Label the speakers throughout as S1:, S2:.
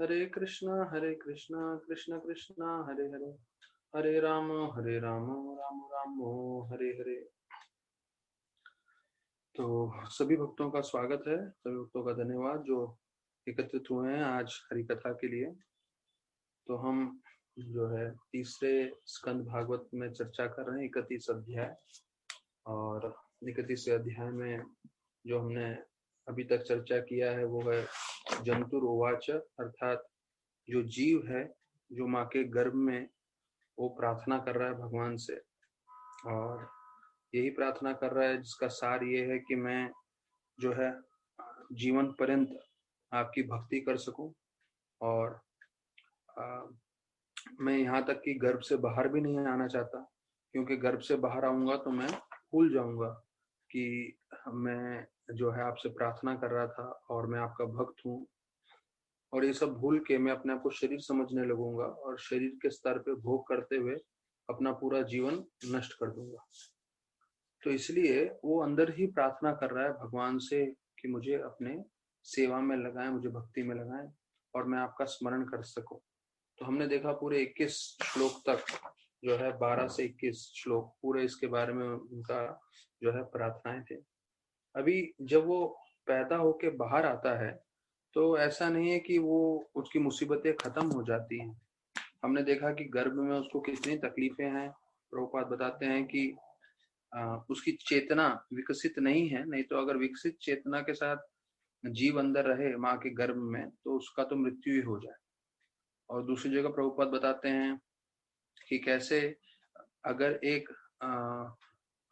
S1: हरे कृष्णा कृष्ण कृष्णा हरे हरे, हरे राम राम राम हरे हरे। तो सभी भक्तों का स्वागत है, सभी भक्तों का धन्यवाद जो एकत्रित हुए हैं आज हरि कथा के लिए। तो हम जो है तीसरे स्कंद भागवत में चर्चा कर रहे हैं 31 अध्याय, और 31 अध्याय में जो हमने अभी तक चर्चा किया है वो है जंतुर्वाच, अर्थात जो जीव है जो माँ के गर्भ में वो प्रार्थना कर रहा है भगवान से, और यही प्रार्थना कर रहा है जिसका सार ये है कि मैं जो है जीवन पर्यंत आपकी भक्ति कर सकूं, और मैं यहाँ तक कि गर्भ से बाहर भी नहीं आना चाहता, क्योंकि गर्भ से बाहर आऊंगा तो मैं भूल जाऊंगा कि मैं जो है आपसे प्रार्थना कर रहा था और मैं आपका भक्त हूँ, और ये सब भूल के मैं अपने आप को शरीर समझने लगूंगा और शरीर के स्तर पे भोग करते हुए अपना पूरा जीवन नष्ट कर दूंगा। तो इसलिए वो अंदर ही प्रार्थना कर रहा है भगवान से कि मुझे अपने सेवा में लगाएं, मुझे भक्ति में लगाएं और मैं आपका स्मरण कर सकूं। तो हमने देखा पूरे 21 श्लोक तक जो है 12 से 21 श्लोक पूरे इसके बारे में उनका जो है प्रार्थनाएं थे। अभी जब वो पैदा होके बाहर आता है तो ऐसा नहीं है कि वो उसकी मुसीबतें खत्म हो जाती हैं। हमने देखा कि गर्भ में उसको कितनी तकलीफें हैं। प्रभुपाद बताते हैं कि उसकी चेतना विकसित नहीं है, नहीं तो अगर विकसित चेतना के साथ जीव अंदर रहे माँ के गर्भ में तो उसका तो मृत्यु ही हो जाए। और दूसरी जगह प्रभुपाद बताते हैं कि कैसे अगर एक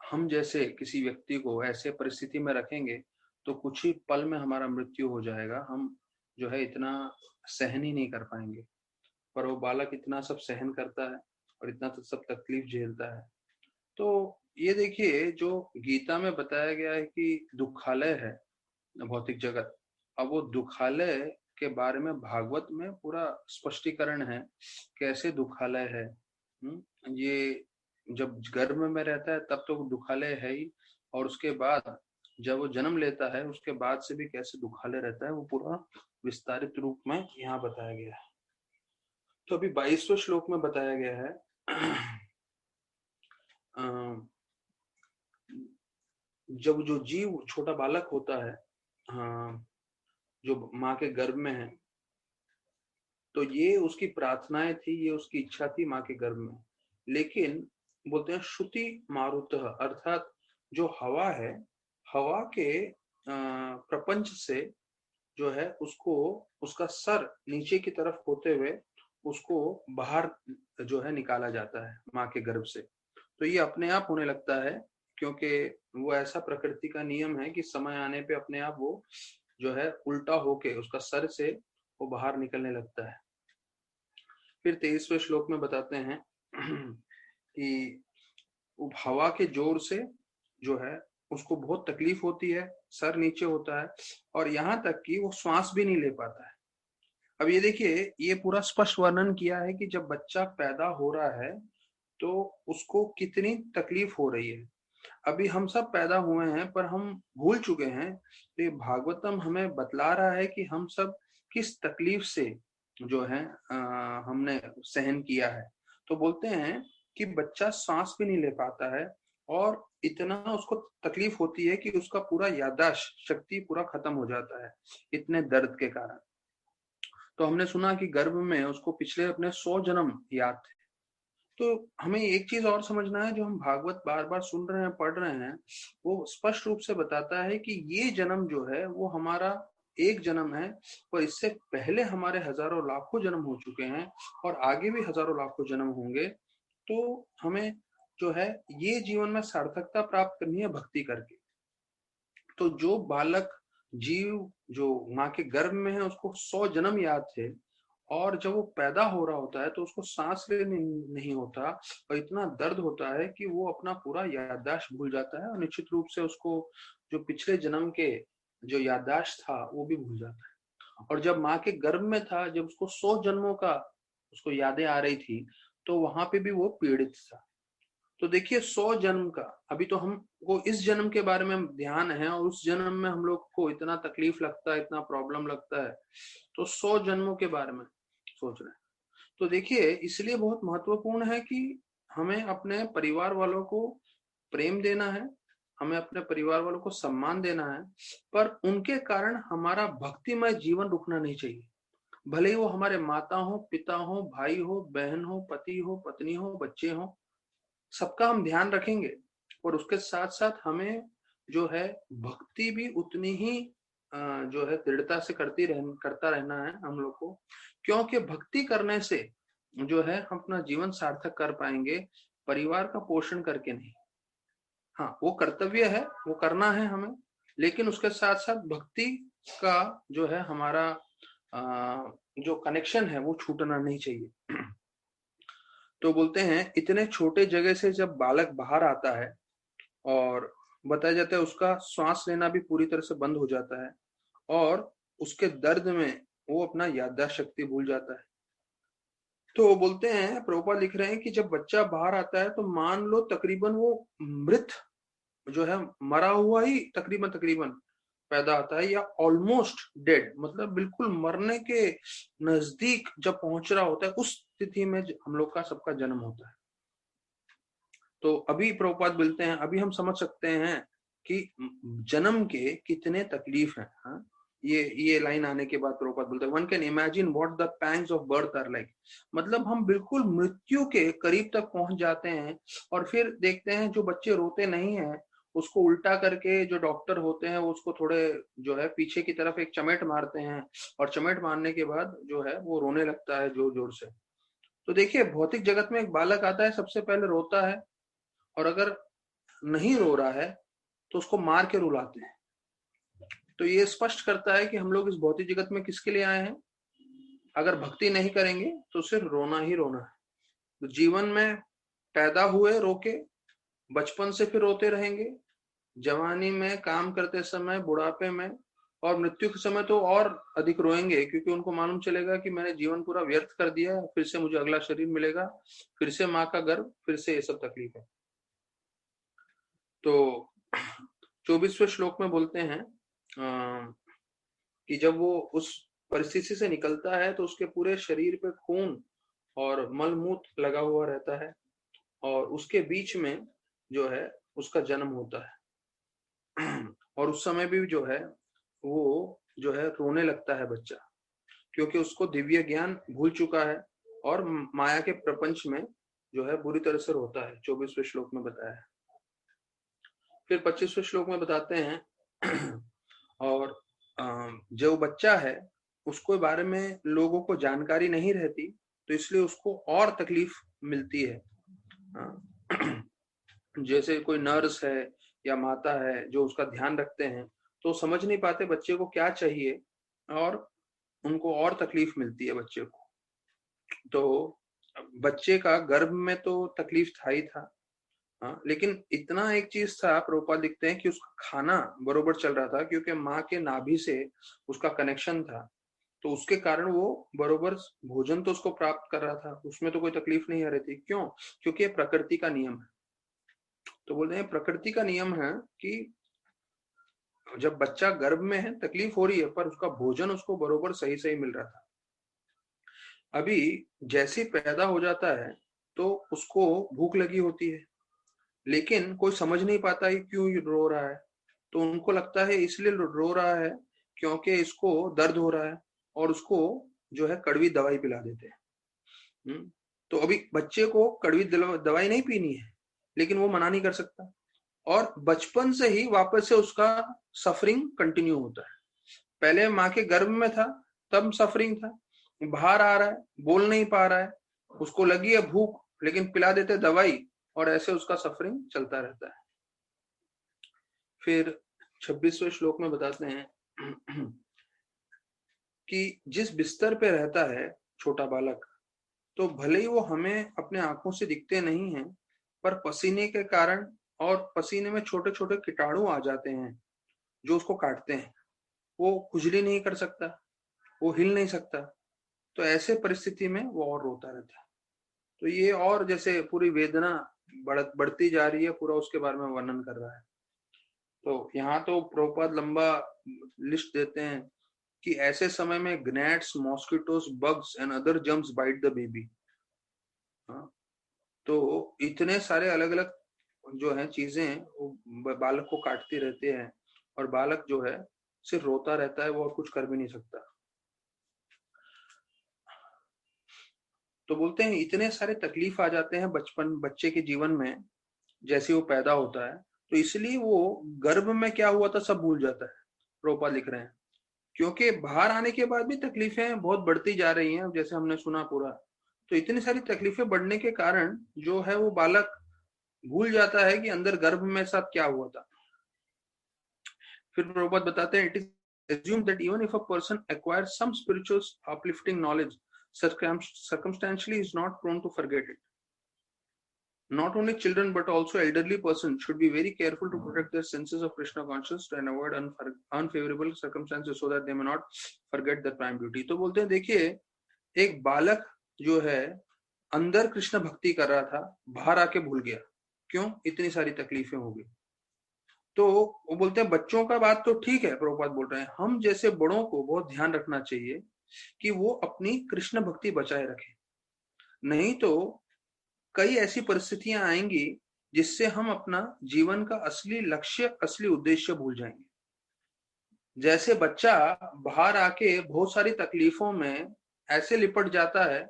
S1: हम जैसे किसी व्यक्ति को ऐसे परिस्थिति में रखेंगे तो कुछ ही पल में हमारा मृत्यु हो जाएगा, हम जो है इतना सहन ही नहीं कर पाएंगे। पर वो बालक इतना सब सहन करता है और इतना सब तकलीफ झेलता है। तो ये देखिए जो गीता में बताया गया है कि दुखालय है भौतिक जगत, अब वो दुखालय के बारे में भागवत में पूरा स्पष्टीकरण है कैसे दुखालय है। ये जब गर्भ में रहता है तब तो दुखालय है ही, और उसके बाद जब वो जन्म लेता है उसके बाद से भी कैसे दुखालय रहता है वो पूरा विस्तारित रूप में यहाँ बताया गया है। तो अभी 22वें श्लोक में बताया गया है जब जो जीव छोटा बालक होता है, जो माँ के गर्भ में है, तो ये उसकी प्रार्थनाएं थी, ये उसकी इच्छा थी माँ के गर्भ में। लेकिन बोलते हैं श्रुति मारुतः, अर्थात जो हवा है, हवा के प्रपंच से जो है उसको उसका सर नीचे की तरफ होते हुए उसको बाहर जो है निकाला जाता है माँ के गर्भ से। तो ये अपने आप होने लगता है, क्योंकि वो ऐसा प्रकृति का नियम है कि समय आने पे अपने आप वो जो है उल्टा होके उसका सर से वो बाहर निकलने लगता है। फिर 23वें श्लोक में बताते हैं कि हवा के जोर से जो है उसको बहुत तकलीफ होती है, सर नीचे होता है और यहाँ तक कि वो श्वास भी नहीं ले पाता है। अब ये देखिए ये पूरा स्पष्ट वर्णन किया है कि जब बच्चा पैदा हो रहा है तो उसको कितनी तकलीफ हो रही है। अभी हम सब पैदा हुए हैं पर हम भूल चुके हैं, तो ये भागवतम हमें बतला रहा है कि हम सब किस तकलीफ से जो है हमने सहन किया है। तो बोलते हैं कि बच्चा सांस भी नहीं ले पाता है और इतना उसको तकलीफ होती है कि उसका पूरा याददाश्त शक्ति पूरा खत्म हो जाता है इतने दर्द के कारण। तो हमने सुना कि गर्भ में उसको पिछले अपने 100 जन्म याद थे। तो हमें एक चीज और समझना है, जो हम भागवत बार बार सुन रहे हैं पढ़ रहे हैं वो स्पष्ट रूप से बताता है कि ये जन्म जो है वो हमारा एक जन्म है, पर इससे पहले हमारे हजारों लाखों जन्म हो चुके हैं और आगे भी हजारों लाखों जन्म होंगे। तो हमें जो है ये जीवन में सार्थकता प्राप्त करनी है भक्ति करके। तो जो बालक जीव जो माँ के गर्भ में है उसको 100 जन्म याद थे, और जब वो पैदा हो रहा होता है तो उसको सांस लेने नहीं होता और इतना दर्द होता है कि वो अपना पूरा याददाश्त भूल जाता है और निश्चित रूप से उसको जो पिछले जन्म के जो याददाश्त था वो भी भूल जाता है। और जब माँ के गर्भ में था, जब उसको 100 जन्मों का उसको यादें आ रही थी, तो वहां पे भी वो पीड़ित था। तो देखिए 100 जन्म का, अभी तो हमको इस जन्म के बारे में ध्यान है और उस जन्म में हम लोग को इतना तकलीफ लगता है, इतना प्रॉब्लम लगता है, तो 100 जन्मों के बारे में सोच रहे हैं। तो देखिए इसलिए बहुत महत्वपूर्ण है कि हमें अपने परिवार वालों को प्रेम देना है, हमें अपने परिवार वालों को सम्मान देना है, पर उनके कारण हमारा भक्तिमय जीवन रुकना नहीं चाहिए। भले ही वो हमारे माता हो, पिता हो, भाई हो, बहन हो, पति हो, पत्नी हो, बच्चे हो, सबका हम ध्यान रखेंगे, और उसके साथ साथ हमें जो है भक्ति भी उतनी ही जो है दृढ़ता से करता रहना है हम लोग को, क्योंकि भक्ति करने से जो है हम अपना जीवन सार्थक कर पाएंगे, परिवार का पोषण करके नहीं। हाँ, वो कर्तव्य है, वो करना है हमें, लेकिन उसके साथ साथ भक्ति का जो है हमारा जो कनेक्शन है वो छूटना नहीं चाहिए। तो बोलते हैं इतने छोटे जगह से जब बालक बाहर आता है और बताया जाता है उसका श्वास लेना भी पूरी तरह से बंद हो जाता है, और उसके दर्द में वो अपना याददाश्त शक्ति भूल जाता है। तो वो बोलते हैं, प्रभुपाद लिख रहे हैं कि जब बच्चा बाहर आता है तो मान लो तकरीबन वो मृत जो है, मरा हुआ ही तकरीबन तकरीबन पैदा होता है, या ऑलमोस्ट डेड, मतलब बिल्कुल मरने के नजदीक जब पहुंच रहा होता है, उस स्थिति में हम लोग का सबका जन्म होता है। तो अभी प्रभुपाद बोलते हैं, अभी हम समझ सकते हैं कि जन्म के कितने तकलीफ हैं। हाँ, ये लाइन आने के बाद प्रभुपाद बोलते हैं, one can imagine what the pangs of birth are like. मतलब हम बिल्कुल मृत्यु के करीब तक पहुंच जाते हैं, और फिर देखते हैं जो बच्चे रोते नहीं हैं उसको उल्टा करके जो डॉक्टर होते हैं वो उसको थोड़े जो है पीछे की तरफ एक चमेट मारते हैं, और चमेट मारने के बाद जो है वो रोने लगता है जोर जोर से। तो देखिए भौतिक जगत में एक बालक आता है, सबसे पहले रोता है, और अगर नहीं रो रहा है तो उसको मार के रुलाते हैं। तो ये स्पष्ट करता है कि हम लोग इस भौतिक जगत में किसके लिए आए हैं। अगर भक्ति नहीं करेंगे तो सिर्फ रोना ही रोना है। तो जीवन में पैदा हुए रोके, बचपन से फिर रोते रहेंगे, जवानी में, काम करते समय, बुढ़ापे में, और मृत्यु के समय तो और अधिक रोएंगे, क्योंकि उनको मालूम चलेगा कि मैंने जीवन पूरा व्यर्थ कर दिया, फिर से मुझे अगला शरीर मिलेगा, फिर से माँ का गर्भ, फिर से ये सब तकलीफ है। तो 24वें श्लोक में बोलते हैं कि जब वो उस परिस्थिति से निकलता है तो उसके पूरे शरीर पे खून और मलमूत्र लगा हुआ रहता है, और उसके बीच में जो है उसका जन्म होता है। और उस समय भी जो है वो जो है रोने लगता है बच्चा, क्योंकि उसको दिव्य ज्ञान भूल चुका है और माया के प्रपंच में जो है बुरी तरह से रोता है। 24वें श्लोक में बताया है। फिर 25वें श्लोक में बताते हैं और जो बच्चा है उसको बारे में लोगों को जानकारी नहीं रहती, तो इसलिए उसको और तकलीफ मिलती है। जैसे कोई नर्स है या माता है जो उसका ध्यान रखते हैं, तो समझ नहीं पाते बच्चे को क्या चाहिए, और उनको और तकलीफ मिलती है बच्चे को। तो बच्चे का गर्भ में तो तकलीफ था ही था, हाँ, लेकिन इतना एक चीज था, प्रभुपाद लिखते हैं कि उसका खाना बरोबर चल रहा था, क्योंकि माँ के नाभि से उसका कनेक्शन था, तो उसके कारण वो बरोबर भोजन तो उसको प्राप्त कर रहा था, उसमें तो कोई तकलीफ नहीं आ रही थी। क्यों? क्योंकि ये प्रकृति का नियम है। तो बोलते हैं प्रकृति का नियम है कि जब बच्चा गर्भ में है तकलीफ हो रही है, पर उसका भोजन उसको बरोबर सही सही मिल रहा था। अभी जैसे पैदा हो जाता है तो उसको भूख लगी होती है, लेकिन कोई समझ नहीं पाता है क्यों रो रहा है। तो उनको लगता है इसलिए रो रहा है क्योंकि इसको दर्द हो रहा है, और उसको जो है कड़वी दवाई पिला देते हैं। तो अभी बच्चे को कड़वी दवाई नहीं पीनी है, लेकिन वो मना नहीं कर सकता, और बचपन से ही वापस से उसका सफरिंग कंटिन्यू होता है। पहले माँ के गर्भ में था तब सफरिंग था, बाहर आ रहा है, बोल नहीं पा रहा है, उसको लगी है भूख, लेकिन पिला देते दवाई, और ऐसे उसका सफरिंग चलता रहता है। फिर 26वें श्लोक में बताते हैं कि जिस बिस्तर पे रहता है छोटा बालक, तो भले ही वो हमें अपने आंखों से दिखते नहीं हैं, पर पसीने के कारण और पसीने में छोटे छोटे कीटाणु आ जाते हैं जो उसको काटते हैं। वो खुजली नहीं कर सकता, वो हिल नहीं सकता, तो ऐसे परिस्थिति में वो और रोता रहता है। तो ये और जैसे पूरी वेदना बढ़ती जा रही है, पूरा उसके बारे में वर्णन कर रहा है। तो यहाँ तो प्रभुपाद लंबा लिस्ट देते हैं कि ऐसे समय में gnats, mosquitoes, bugs and other germs bite the baby। तो इतने सारे अलग अलग जो है चीजें वो बालक को काटती रहते हैं, और बालक जो है सिर्फ रोता रहता है, वो और कुछ कर भी नहीं सकता। तो बोलते हैं इतने सारे तकलीफ आ जाते हैं बच्चे के जीवन में जैसे वो पैदा होता है, तो इसलिए वो गर्भ में क्या हुआ था सब भूल जाता है। प्रोपा लिख रहे हैं क्योंकि बाहर आने के बाद भी तकलीफें बहुत बढ़ती जा रही हैं, जैसे हमने सुना पूरा। तो इतनी सारी तकलीफें बढ़ने के कारण जो है वो बालक भूल जाता है कि अंदर गर्भ में सब क्या हुआ था। फिर प्रभुपाद बताते हैं, it is assumed that even if a person acquires some spiritual uplifting knowledge, circumstantially is not prone to forget it. Not only children but also elderly persons should be very careful to protect their senses of Krishna consciousness and avoid unfavorable circumstances so that they may not forget their prime beauty। तो बोलते हैं देखिए, एक बालक जो है अंदर कृष्ण भक्ति कर रहा था, बाहर आके भूल गया। क्यों? इतनी सारी तकलीफें हो गई। तो वो बोलते हैं बच्चों का बात तो ठीक है, प्रभुपाद बोल रहे हैं, हम जैसे बड़ों को बहुत ध्यान रखना चाहिए कि वो अपनी कृष्ण भक्ति बचाए रखें, नहीं तो कई ऐसी परिस्थितियां आएंगी जिससे हम अपना जीवन का असली लक्ष्य, असली उद्देश्य भूल जाएंगे। जैसे बच्चा बाहर आके बहुत सारी तकलीफों में ऐसे लिपट जाता है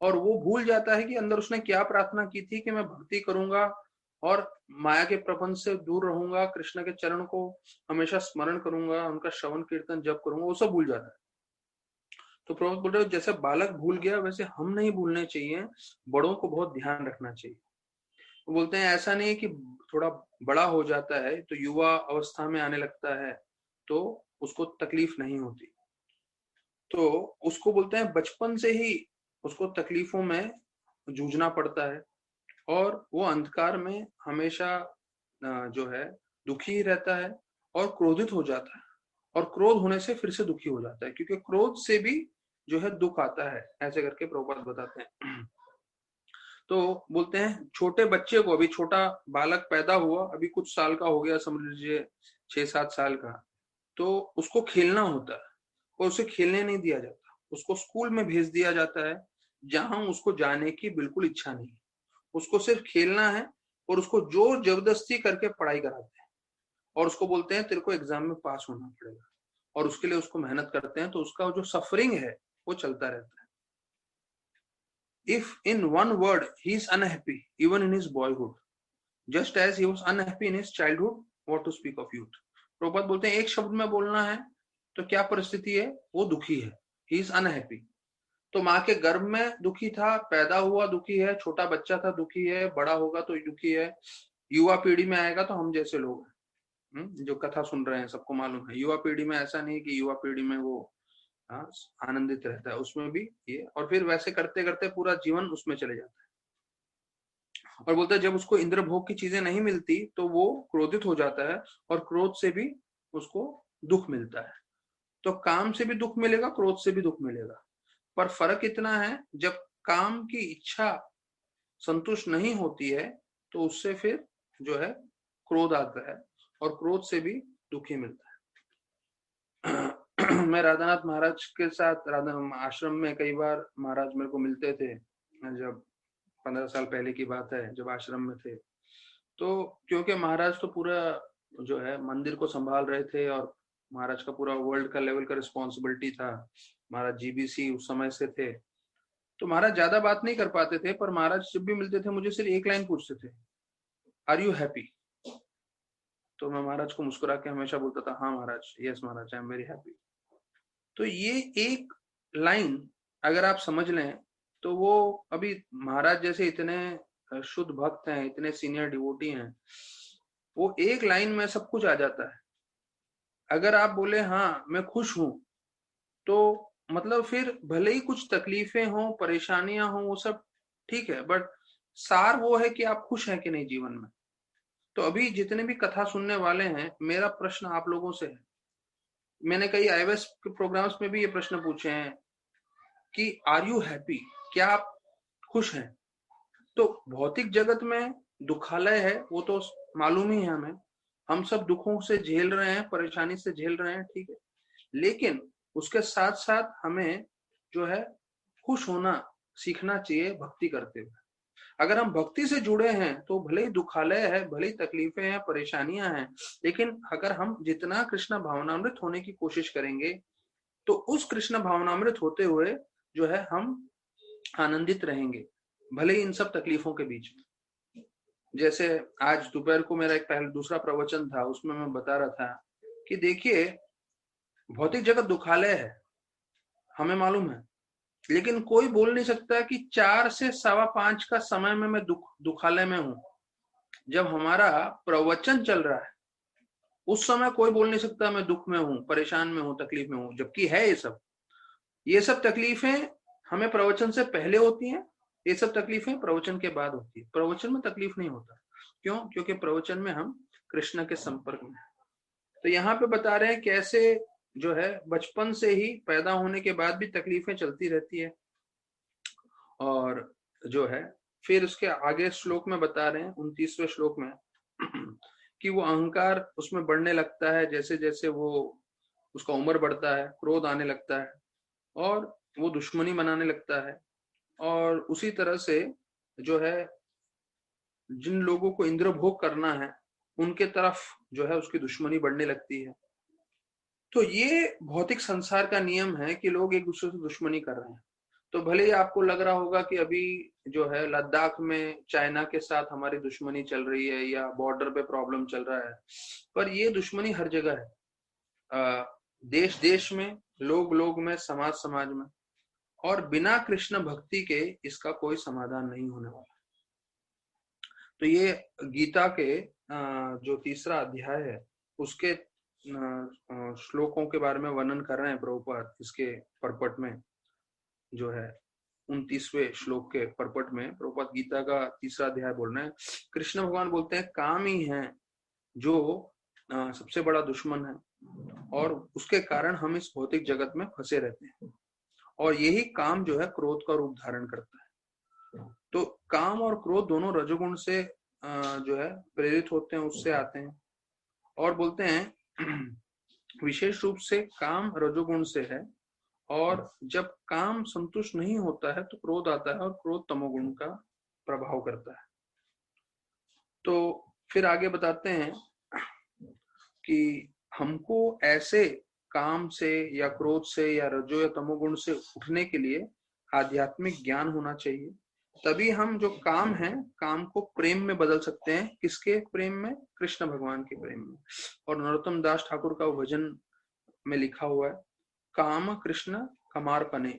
S1: और वो भूल जाता है कि अंदर उसने क्या प्रार्थना की थी कि मैं भक्ति करूंगा और माया के प्रपंच से दूर रहूंगा, कृष्ण के चरण को हमेशा स्मरण करूंगा, उनका श्रवण कीर्तन जप करूंगा, वो सब भूल जाता है। तो प्रभु बोल रहे हो जैसे बालक भूल गया वैसे हम नहीं भूलने चाहिए, बड़ों को बहुत ध्यान रखना चाहिए। वो बोलते हैं ऐसा नहीं है कि थोड़ा बड़ा हो जाता है तो युवा अवस्था में आने लगता है तो उसको तकलीफ नहीं होती, तो उसको बोलते हैं बचपन से ही उसको तकलीफों में जूझना पड़ता है और वो अंधकार में हमेशा जो है दुखी रहता है और क्रोधित हो जाता है, और क्रोध होने से फिर से दुखी हो जाता है, क्योंकि क्रोध से भी जो है दुख आता है, ऐसे करके प्रभुपाद बताते हैं। तो बोलते हैं छोटे बच्चे को, अभी छोटा बालक पैदा हुआ, अभी कुछ साल का हो गया, समझ लीजिए 6-7 साल का, तो उसको खेलना होता है और उसे खेलने नहीं दिया जाता, उसको स्कूल में भेज दिया जाता है जहां उसको जाने की बिल्कुल इच्छा नहीं, उसको सिर्फ खेलना है और उसको जोर जबरदस्ती करके पढ़ाई कराते हैं और उसको बोलते हैं तेरे को एग्जाम में पास होना पड़ेगा, और उसके लिए उसको मेहनत करते हैं, तो उसका जो सफरिंग है वो चलता रहता है। If in one word he is unhappy even in his boyhood, just as he was unhappy in his childhood, what to speak of youth। Prabhupada बोलते हैं एक शब्द में बोलना है तो क्या परिस्थिति है, वो दुखी है, he is unhappy। तो माँ के गर्भ में दुखी था, पैदा हुआ दुखी है, छोटा बच्चा था दुखी है, बड़ा होगा तो दुखी है, युवा पीढ़ी में आएगा तो हम जैसे लोग हैं जो कथा सुन रहे हैं सबको मालूम है, युवा पीढ़ी में ऐसा नहीं कि युवा पीढ़ी में वो आनंदित रहता है, उसमें भी ये, और फिर वैसे करते करते पूरा जीवन उसमें चले जाता है। और बोलता है जब उसको इंद्र भोग की चीजें नहीं मिलती तो वो क्रोधित हो जाता है और क्रोध से भी उसको दुख मिलता है। तो काम से भी दुख मिलेगा, क्रोध से भी दुख मिलेगा, पर फर्क इतना है जब काम की इच्छा संतुष्ट नहीं होती है तो उससे फिर जो है क्रोध आता है और क्रोध से भी दुखी मिलता है। मैं राधानाथ महाराज के साथ राधा आश्रम में कई बार महाराज मेरे को मिलते थे, जब 15 साल पहले की बात है, जब आश्रम में थे, तो क्योंकि महाराज तो पूरा जो है मंदिर को संभाल रहे थे और महाराज का पूरा वर्ल्ड का लेवल का रिस्पॉन्सिबिलिटी था, महाराज जीबीसी उस समय से थे, तो महाराज ज्यादा बात नहीं कर पाते थे, पर महाराज जब भी मिलते थे मुझे सिर्फ एक लाइन पूछते थे, आर यू हैप्पी। तो मैं महाराज को मुस्कुरा के हमेशा बोलता था हाँ Maharaj, yes Maharaj, I am very happy. तो ये एक लाइन अगर आप समझ लें तो वो, अभी महाराज जैसे इतने शुद्ध भक्त हैं, इतने सीनियर डिवोटी हैं, वो एक लाइन में सब कुछ आ जाता है। अगर आप बोले हाँ मैं खुश हूं, तो मतलब फिर भले ही कुछ तकलीफें हों, परेशानियां हों, वो सब ठीक है, बट सार वो है कि आप खुश हैं कि नहीं जीवन में। तो अभी जितने भी कथा सुनने वाले हैं, मेरा प्रश्न आप लोगों से है, मैंने कई आईएएस के प्रोग्राम्स में भी ये प्रश्न पूछे हैं कि आर यू हैप्पी, क्या आप खुश हैं। तो भौतिक जगत में दुखालय है वो तो मालूम ही है हमें, हम सब दुखों से झेल रहे हैं, परेशानी से झेल रहे हैं, ठीक है, लेकिन उसके साथ साथ हमें जो है खुश होना सीखना चाहिए भक्ति करते हुए। अगर हम भक्ति से जुड़े हैं तो भले ही दुखालय है, भले ही तकलीफें हैं, परेशानियां हैं, लेकिन अगर हम जितना कृष्ण भावनामृत होने की कोशिश करेंगे तो उस कृष्ण भावनामृत होते हुए जो है हम आनंदित रहेंगे, भले ही इन सब तकलीफों के बीच में। जैसे आज दोपहर को मेरा एक पहले दूसरा प्रवचन था, उसमें मैं बता रहा था कि देखिए भौतिक जगत दुखालय है, हमें मालूम है, लेकिन कोई बोल नहीं सकता कि 4 से 5:15 का समय में मैं दुखालय में हूं। जब हमारा प्रवचन चल रहा है उस समय कोई बोल नहीं सकता मैं दुख में हूं, परेशान में हूं, तकलीफ में हूं, जबकि है ये सब तकलीफें हमें प्रवचन से पहले होती हैं, ये सब तकलीफें प्रवचन के बाद होती है। प्रवचन में तकलीफ नहीं होता, क्यों? क्योंकि प्रवचन में हम कृष्ण के संपर्क में हैं। तो यहाँ पे बता रहे हैं कैसे जो है बचपन से ही पैदा होने के बाद भी तकलीफें चलती रहती है, और जो है फिर उसके आगे श्लोक में बता रहे हैं 29वें श्लोक में कि वो अहंकार उसमें बढ़ने लगता है, जैसे जैसे वो उसका उम्र बढ़ता है, क्रोध आने लगता है और वो दुश्मनी बनाने लगता है, और उसी तरह से जो है जिन लोगों को इंद्र भोग करना है उनके तरफ जो है उसकी दुश्मनी बढ़ने लगती है। तो ये भौतिक संसार का नियम है कि लोग एक दूसरे से दुश्मनी कर रहे हैं। तो भले ही आपको लग रहा होगा कि अभी जो है लद्दाख में चाइना के साथ हमारी दुश्मनी चल रही है या बॉर्डर पे प्रॉब्लम चल रहा है, पर ये दुश्मनी हर जगह है, देश देश में, लोग लोग में, समाज समाज में, और बिना कृष्ण भक्ति के इसका कोई समाधान नहीं होने वाला। तो ये गीता के जो 3रा अध्याय है उसके श्लोकों के बारे में वर्णन कर रहे हैं प्रभुपाद। इसके परपट में जो है 29वें श्लोक के परपट में प्रभुपाद गीता का 3रा अध्याय बोल रहे हैं। कृष्ण भगवान बोलते हैं काम ही है जो सबसे बड़ा दुश्मन है, और उसके कारण हम इस भौतिक जगत में फंसे रहते हैं, और यही काम जो है क्रोध का रूप धारण करता है। तो काम और क्रोध दोनों रजोगुण से जो है प्रेरित होते हैं, उससे आते हैं, और बोलते हैं विशेष रूप से काम रजोगुण से है, और जब काम संतुष्ट नहीं होता है तो क्रोध आता है, और क्रोध तमोगुण का प्रभाव करता है। तो फिर आगे बताते हैं कि हमको ऐसे काम से या क्रोध से या रजो या तमोगुण से उठने के लिए आध्यात्मिक ज्ञान होना चाहिए, तभी हम जो काम है काम को प्रेम में बदल सकते हैं। किसके प्रेम में? कृष्ण भगवान के प्रेम में। और नरोत्तम दास ठाकुर का भजन में लिखा हुआ है, काम कृष्ण कमार्पणे।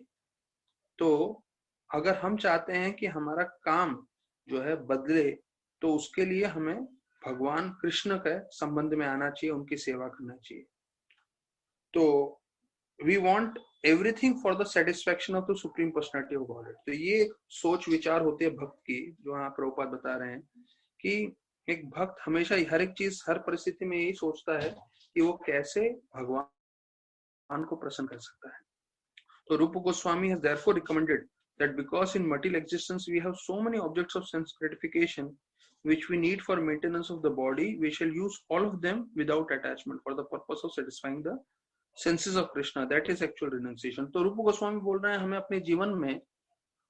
S1: तो अगर हम चाहते हैं कि हमारा काम जो है बदले, तो उसके लिए हमें भगवान कृष्ण के संबंध में आना चाहिए, उनकी सेवा करना चाहिए। तो we want everything for the satisfaction of the supreme personality of God. तो ये सोच विचार होती है भक्त की, जो यहाँ प्रभुपाद बता रहे हैं कि एक भक्त हमेशा हर एक चीज, हर परिस्थिति में यही सोचता है कि वो कैसे भगवान को प्रसन्न कर सकता है। तो रूप Goswami has therefore recommended that because in material existence we have so many objects of sense gratification which we need for maintenance of the body, we shall use all of them without attachment for the purpose of satisfying the senses of Krishna. That is actual renunciation. तो रूप गोस्वामी बोल रहे हैं हमें अपने जीवन में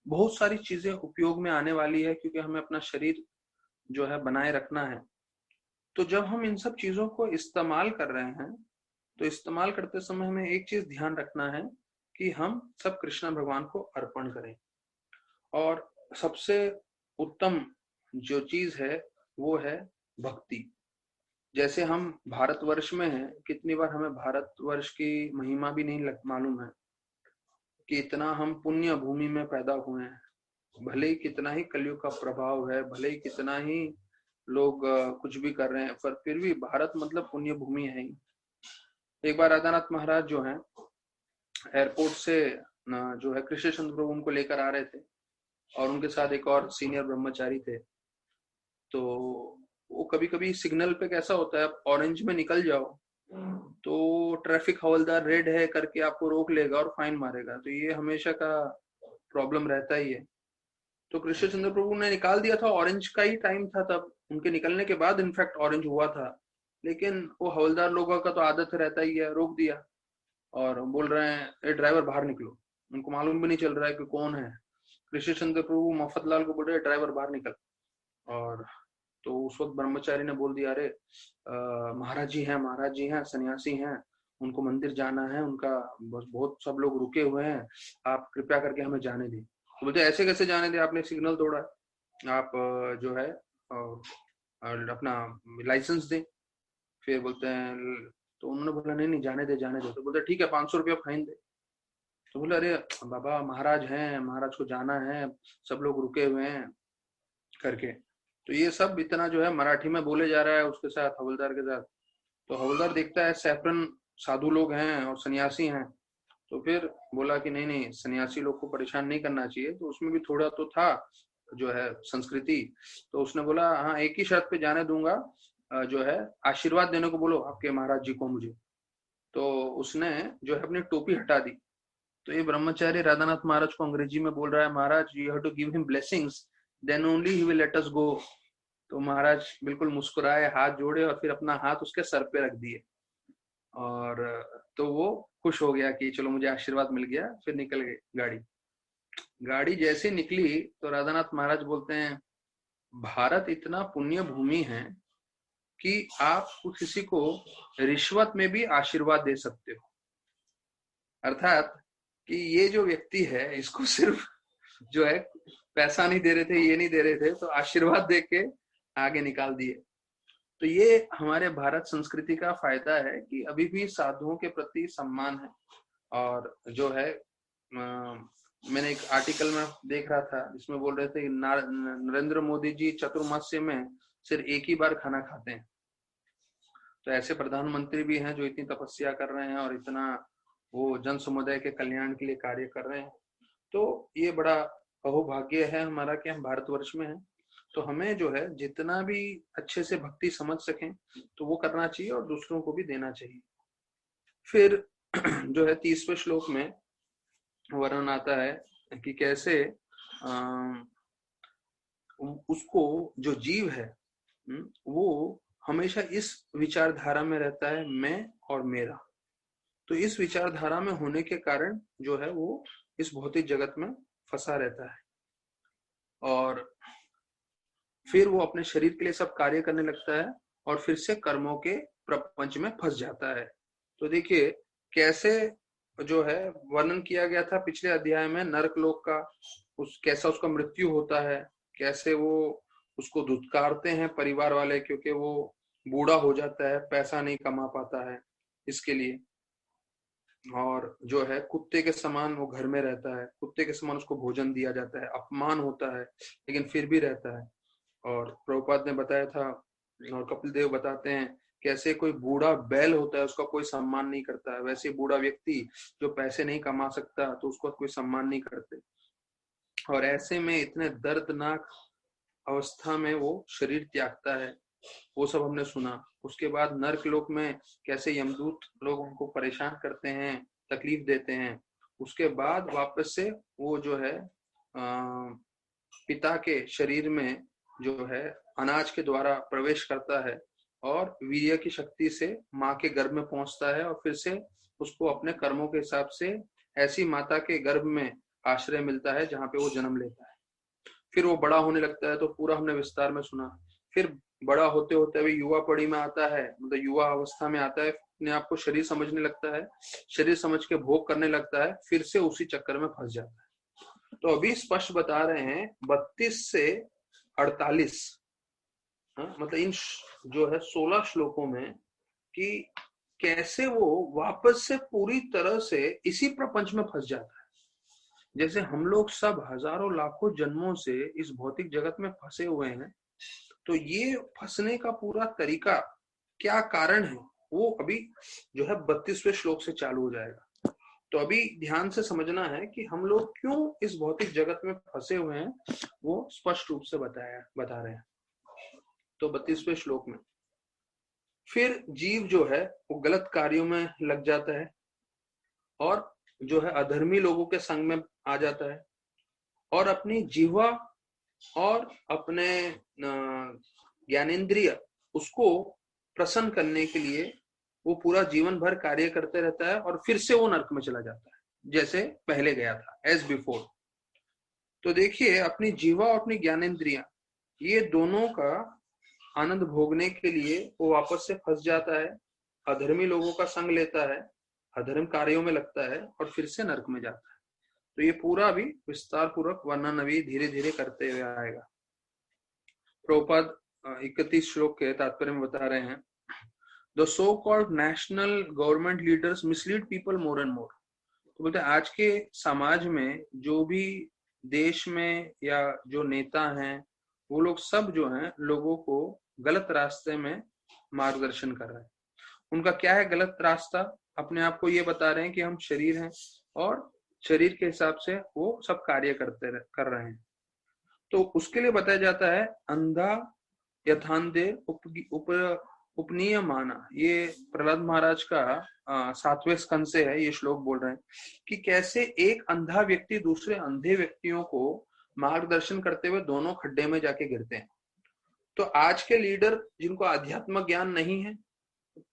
S1: बहुत सारी चीजें उपयोग में आने वाली है, क्योंकि हमें अपना शरीर जो है बनाए रखना है। तो जब हम इन सब चीजों को इस्तेमाल कर रहे हैं, तो इस्तेमाल करते समय हमें एक चीज ध्यान रखना है कि हम सब कृष्ण भगवान को अर्पण करें। और सबसे उत्तम जो चीज है वो है भक्ति। जैसे हम भारतवर्ष में हैं, कितनी बार हमें भारतवर्ष की महिमा भी नहीं मालूम है कि इतना हम पुण्य भूमि में पैदा हुए हैं। भले ही कितना ही कलयुग का प्रभाव है, भले ही कितना ही लोग कुछ भी कर रहे हैं, पर फिर भी भारत मतलब पुण्य भूमि है ही। एक बार राधानाथ महाराज जो है एयरपोर्ट से जो है कृष्ण चंद्र प्रभु उनको लेकर आ रहे थे, और उनके साथ एक और सीनियर ब्रह्मचारी थे। तो वो कभी कभी सिग्नल पे कैसा होता है, ऑरेंज में निकल जाओ तो ट्रैफिक हवलदार रेड है करके आपको रोक लेगा और फाइन मारेगा। तो ये हमेशा का प्रॉब्लम रहता ही है। तो कृष्ण चंद्र प्रभु ने निकाल दिया था, ऑरेंज का ही टाइम था तब, उनके निकलने के बाद इनफैक्ट ऑरेंज हुआ था, लेकिन वो हवलदार लोगों का तो आदत रहता ही है, रोक दिया और बोल रहे हैं ए ड्राइवर बाहर निकलो। उनको मालूम भी नहीं चल रहा है कि कौन है। कृष्ण चंद्र प्रभु मफतलाल को बोल रहे ड्राइवर बाहर निकल। और तो उस वक्त ब्रह्मचारी ने बोल दिया, अरे महाराज जी हैं, महाराज जी हैं, सन्यासी हैं, उनको मंदिर जाना है, उनका बस बहुत सब लोग रुके हुए हैं, आप कृपया करके हमें जाने दें। तो बोलते ऐसे कैसे जाने दें, आपने सिग्नल तोड़ा, आप जो है अपना लाइसेंस दें। फिर बोलते हैं, तो उन्होंने बोला नहीं नहीं जाने दे जाने दे। तो बोलते ठीक है 500 रुपया फाइन दे। तो बोले अरे बाबा महाराज हैं, महाराज को जाना है, सब लोग रुके हुए हैं करके। तो ये सब इतना जो है मराठी में बोले जा रहा है उसके साथ, हवलदार के साथ। तो हवलदार देखता है सैफरन साधु लोग हैं और सन्यासी हैं, तो फिर बोला कि नहीं नहीं सन्यासी लोग को परेशान नहीं करना चाहिए। तो उसमें भी थोड़ा तो था जो है संस्कृति। तो उसने बोला हाँ एक ही शर्त पे जाने दूंगा, जो है आशीर्वाद देने को बोलो आपके महाराज जी को मुझे। तो उसने जो है अपनी टोपी हटा दी। तो ये ब्रह्मचारी राधानाथ महाराज को अंग्रेजी में बोल रहा है, Maharaj you have to give him blessings then only he will let us go. तो महाराज बिल्कुल मुस्कुराए, हाथ जोड़े और फिर अपना हाथ उसके सर पे रख दिए। और तो वो खुश हो गया कि चलो मुझे आशीर्वाद मिल गया, फिर निकल गई गाड़ी। गाड़ी जैसे निकली तो राधानाथ महाराज बोलते हैं, भारत इतना पुण्य भूमि है कि आप किसी को रिश्वत में भी आशीर्वाद दे सकते हो। अर्थात कि ये जो व्यक्ति है इसको सिर्फ जो है पैसा नहीं दे रहे थे, ये नहीं दे रहे थे, तो आशीर्वाद दे के आगे निकाल दिए। तो ये हमारे भारत संस्कृति का फायदा है कि अभी भी साधुओं के प्रति सम्मान है। और जो है मैंने एक आर्टिकल में देख रहा था जिसमें बोल रहे थे कि नरेंद्र मोदी जी चतुर्मास्य में सिर्फ एक ही बार खाना खाते हैं। तो ऐसे प्रधानमंत्री भी हैं जो इतनी तपस्या कर रहे हैं और इतना वो जन समुदाय के कल्याण के लिए कार्य कर रहे हैं। तो ये बड़ा अहोभाग्य है हमारा कि हम भारतवर्ष में हैं। तो हमें जो है जितना भी अच्छे से भक्ति समझ सकें तो वो करना चाहिए और दूसरों को भी देना चाहिए। फिर जो है 30वें श्लोक में वर्णन आता है कि कैसे उसको जो जीव है वो हमेशा इस विचारधारा में रहता है, मैं और मेरा। तो इस विचारधारा में होने के कारण जो है वो इस भौतिक जगत में फंसा रहता है और फिर वो अपने शरीर के लिए सब कार्य करने लगता है और फिर से कर्मों के प्रपंच में फंस जाता है। तो देखिए कैसे जो है वर्णन किया गया था पिछले अध्याय में नरक लोक का, कैसा उसका मृत्यु होता है, कैसे वो उसको धुतकारते हैं परिवार वाले क्योंकि वो बूढ़ा हो जाता है, पैसा नहीं कमा पाता है इसके लिए। और जो है कुत्ते के समान वो घर में रहता है, कुत्ते के समान उसको भोजन दिया जाता है, अपमान होता है लेकिन फिर भी रहता है। और प्रभुपाद ने बताया था और कपिल देव बताते हैं कैसे कोई बूढ़ा बैल होता है उसका कोई सम्मान नहीं करता है, वैसे बूढ़ा व्यक्ति जो पैसे नहीं कमा सकता तो उसको कोई सम्मान नहीं करते। और ऐसे में इतने दर्दनाक अवस्था में वो शरीर त्यागता है, वो सब हमने सुना। उसके बाद नर्क लोक में कैसे यमदूत लोग उनको परेशान करते हैं, तकलीफ देते हैं। उसके बाद वापस से वो जो है पिता के शरीर में जो है अनाज के द्वारा प्रवेश करता है और वीर्य की शक्ति से माँ के गर्भ में पहुंचता है और फिर से उसको अपने कर्मों के हिसाब से ऐसी माता के गर्भ में आश्रय मिलता है जहाँ पे वो जन्म लेता है। फिर वो बड़ा होने लगता है, तो पूरा हमने विस्तार में सुना। फिर बड़ा होते होते अभी युवा पड़ी में आता है, मतलब युवा अवस्था में आता है, अपने आप को शरीर समझने लगता है, शरीर समझ के भोग करने लगता है, फिर से उसी चक्कर में फंस जाता है। तो अभी स्पष्ट बता रहे हैं 32 से 48 मतलब इन जो है 16 श्लोकों में कि कैसे वो वापस से पूरी तरह से इसी प्रपंच में फंस जाता है। जैसे हम लोग सब हजारों लाखों जन्मों से इस भौतिक जगत में फंसे हुए हैं, तो ये फंसने का पूरा तरीका क्या कारण है वो अभी जो है 32वें श्लोक से चालू हो जाएगा। तो अभी ध्यान से समझना है कि हम लोग क्यों इस भौतिक जगत में फंसे हुए हैं, वो स्पष्ट रूप से बता रहे हैं। तो 32वें श्लोक में फिर जीव जो है वो गलत कार्यों में लग जाता है और जो है अधर्मी लोगों के संग में आ जाता है और अपनी जीवा और अपने ज्ञानेंद्रिय उसको प्रसन्न करने के लिए वो पूरा जीवन भर कार्य करते रहता है और फिर से वो नरक में चला जाता है जैसे पहले गया था, एज बिफोर। तो देखिए, अपनी जीवा और अपनी ज्ञानेंद्रियां, ये दोनों का आनंद भोगने के लिए वो वापस से फंस जाता है, अधर्मी लोगों का संग लेता है, अधर्म कार्यों में लगता है और फिर से नरक में जाता है। तो ये पूरा भी विस्तार पूर्वक वर्णन अभी धीरे धीरे करते हुए आएगा। प्रभुपाद 31 श्लोक के तात्पर्य में बता रहे हैं, the so called national government leaders mislead people more and more. तो बोलते हैं आज के समाज में जो भी देश में या जो नेता हैं, वो लोग सब जो हैं लोगों को गलत रास्ते में मार्गदर्शन कर रहे हैं। उनका क्या है गलत रास्ता? अपने आप को ये बता रहे हैं कि हम शरीर हैं और शरीर के हिसाब से वो सब कार्य कर रहे हैं। तो उसके लिए बताया जाता है, अंधा यथांधे उपनीय माना। ये प्रहलाद महाराज का 7वें स्कंद से है, ये श्लोक बोल रहे हैं कि कैसे एक अंधा व्यक्ति दूसरे अंधे व्यक्तियों को मार्गदर्शन करते हुए दोनों खड्डे में जाके गिरते हैं। तो आज के लीडर जिनको आध्यात्म ज्ञान नहीं है,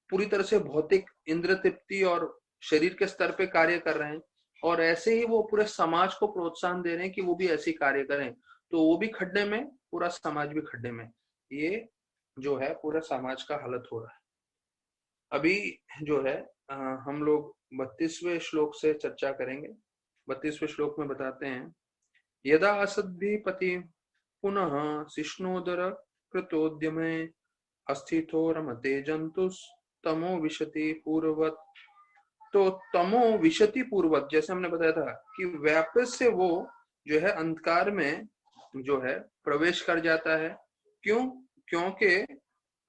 S1: पूरी तरह से भौतिक इंद्र तृप्ति और शरीर के स्तर पे कार्य कर रहे हैं, और ऐसे ही वो पूरे समाज को प्रोत्साहन दे रहे हैं कि वो भी ऐसे कार्य करें, तो वो भी खड्डे में, पूरा समाज भी खड्डे में। ये जो है पूरा समाज का हालत हो रहा है। अभी जो है हम लोग 32वें श्लोक से चर्चा करेंगे। 32वें श्लोक में बताते हैं, यदा असद्भि पति पुनः शिष्णोदर कृतोद्यमे अस्थितो रमते जंतुस तमो विशति पूर्वत। तो तमो विशति पूर्वत, जैसे हमने बताया था कि वापस से वो जो है अंधकार में जो है प्रवेश कर जाता है। क्यों? क्योंकि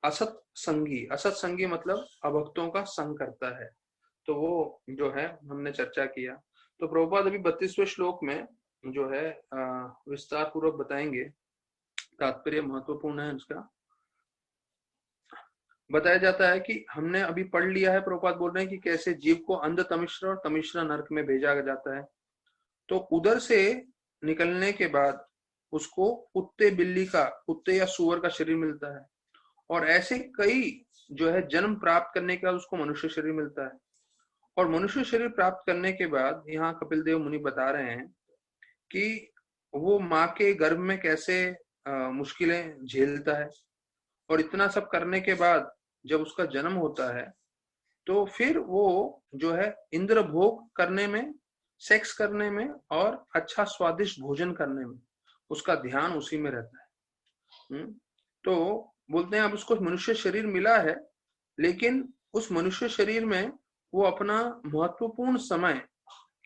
S1: असत संगी मतलब अभक्तों का संग करता है। तो वो जो है हमने चर्चा किया। तो प्रभुपाद अभी 32वें श्लोक में जो है विस्तार पूर्वक बताएंगे, तात्पर्य महत्वपूर्ण है इसका। बताया जाता है कि हमने अभी पढ़ लिया है, प्रभुपाद बोल रहे हैं कि कैसे जीव को अंध तमिश्र और तमिश्र नरक में भेजा जाता है। तो उधर से निकलने के बाद उसको कुत्ते या सुअर का शरीर मिलता है, और ऐसे कई जो है जन्म प्राप्त करने के बाद उसको मनुष्य शरीर मिलता है। और मनुष्य शरीर प्राप्त करने के बाद यहाँ कपिल देव मुनि बता रहे हैं कि वो माँ के गर्भ में कैसे मुश्किलें झेलता है, और इतना सब करने के बाद जब उसका जन्म होता है तो फिर वो जो है इंद्र भोग करने में, सेक्स करने में और अच्छा स्वादिष्ट भोजन करने में उसका ध्यान उसी में रहता है। तो बोलते हैं अब उसको मनुष्य शरीर मिला है, लेकिन उस मनुष्य शरीर में वो अपना महत्वपूर्ण समय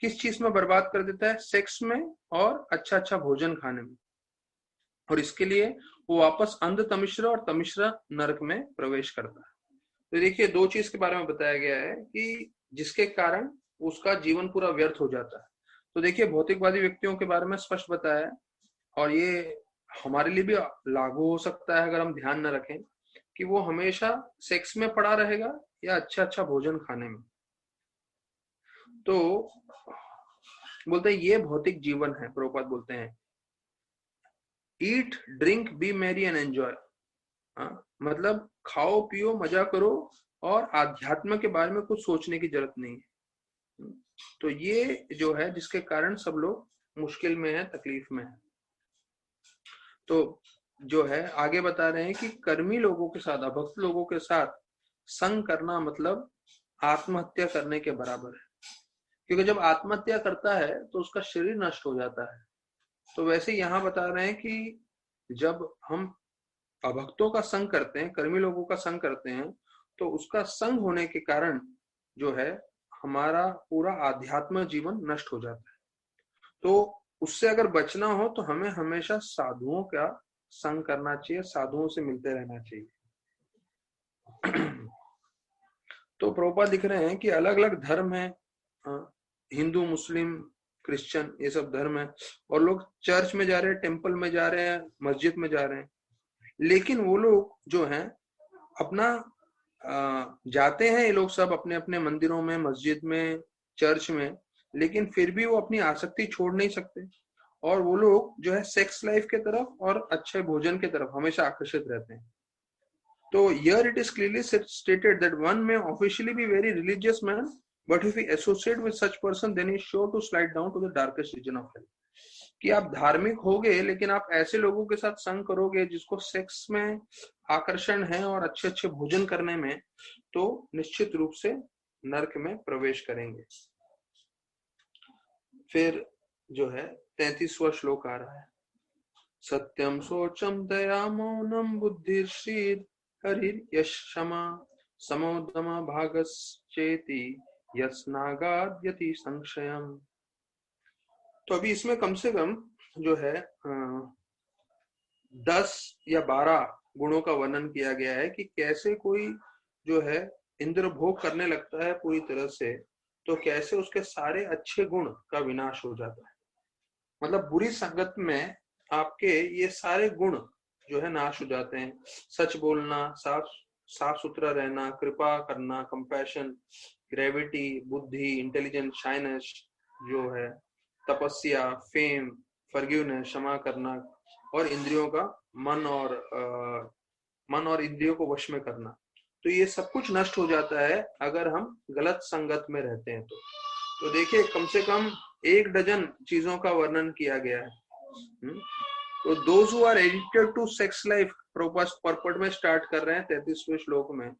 S1: किस चीज में बर्बाद कर देता है? सेक्स में और अच्छा भोजन खाने में। और इसके लिए वो वापस अंध तमिश्र और तमिश्र नरक में प्रवेश करता है। तो देखिए, दो चीज के बारे में बताया गया है कि जिसके कारण उसका जीवन पूरा व्यर्थ हो जाता है। तो देखिए, भौतिकवादी व्यक्तियों के बारे में स्पष्ट बताया है, और ये हमारे लिए भी लागू हो सकता है अगर हम ध्यान न रखें कि वो हमेशा सेक्स में पड़ा रहेगा या अच्छा भोजन खाने में। तो बोलते हैं ये भौतिक जीवन है। प्रभुपाद बोलते हैं, eat drink B Mary and enjoy. मतलब खाओ पियो मजा करो, और आध्यात्म के बारे में कुछ सोचने की जरूरत नहीं है। तो ये जो है जिसके कारण सब लोग मुश्किल में है, तकलीफ में है। तो जो है आगे बता रहे हैं कि कर्मी लोगों के साथ, अभक्त लोगों के साथ संग करना मतलब आत्महत्या करने के बराबर है। क्योंकि जब आत्महत्या करता है तो उसका शरीर नष्ट हो जाता है। तो वैसे यहाँ बता रहे हैं कि जब हम अभक्तों का संग करते हैं, कर्मी लोगों का संग करते हैं, तो उसका संग होने के कारण जो है हमारा पूरा आध्यात्म जीवन नष्ट हो जाता है। तो उससे अगर बचना हो तो हमें हमेशा साधुओं का संग करना चाहिए, साधुओं से मिलते रहना चाहिए। तो प्रभुपाद लिख रहे हैं कि अलग अलग धर्म है, हिंदू मुस्लिम क्रिश्चियन, ये सब धर्म है, और लोग चर्च में जा रहे हैं, टेम्पल में जा रहे हैं, मस्जिद में जा रहे हैं, लेकिन वो लोग जो हैं अपना जाते हैं, ये लोग सब अपने अपने मंदिरों में, मस्जिद में, चर्च में, लेकिन फिर भी वो अपनी आसक्ति छोड़ नहीं सकते। और वो लोग जो है सेक्स लाइफ के तरफ और अच्छे भोजन के तरफ हमेशा आकर्षित रहते हैं। तो here it is clearly stated that one may officially be very religious man, but if he associate with such person, then he is sure to slide down to the darkest region of hell. कि आप धार्मिक होगे लेकिन आप ऐसे लोगों के साथ संग करोगे जिसको सेक्स में आकर्षण है और अच्छे अच्छे भोजन करने में, तो निश्चित रूप से नरक में प्रवेश करेंगे। फिर जो है 33वां श्लोक आ रहा है, सत्यम शोचम दया मौनम बुद्धिर्षीद हरिर यश क्षमा समोदमा भागश्चेति यस्नागाद्यति संशयम। तो अभी इसमें कम से कम जो है 10 या 12 गुणों का वर्णन किया गया है कि कैसे कोई जो है इंद्र भोग करने लगता है पूरी तरह से, तो कैसे उसके सारे अच्छे गुण का विनाश हो जाता है। मतलब बुरी संगत में आपके ये सारे गुण जो है नाश हो जाते हैं। सच बोलना, साफ सुथरा रहना, कृपा करना, कंपैशन, ग्रेविटी, बुद्धि, इंटेलिजेंस, शाइनेस जो है, तपस्या, फेम, फॉरगिवनेस, क्षमा करना, और इंद्रियों का मन और इंद्रियों को वश में करना। तो ये सब कुछ नष्ट हो जाता है अगर हम गलत संगत में रहते हैं। तो देखिए कम से कम 1 डजन चीजों का वर्णन किया गया है। तो those who are addicted to sex life, पर्पट में स्टार्ट कर रहे हैं 33वें श्लोक में,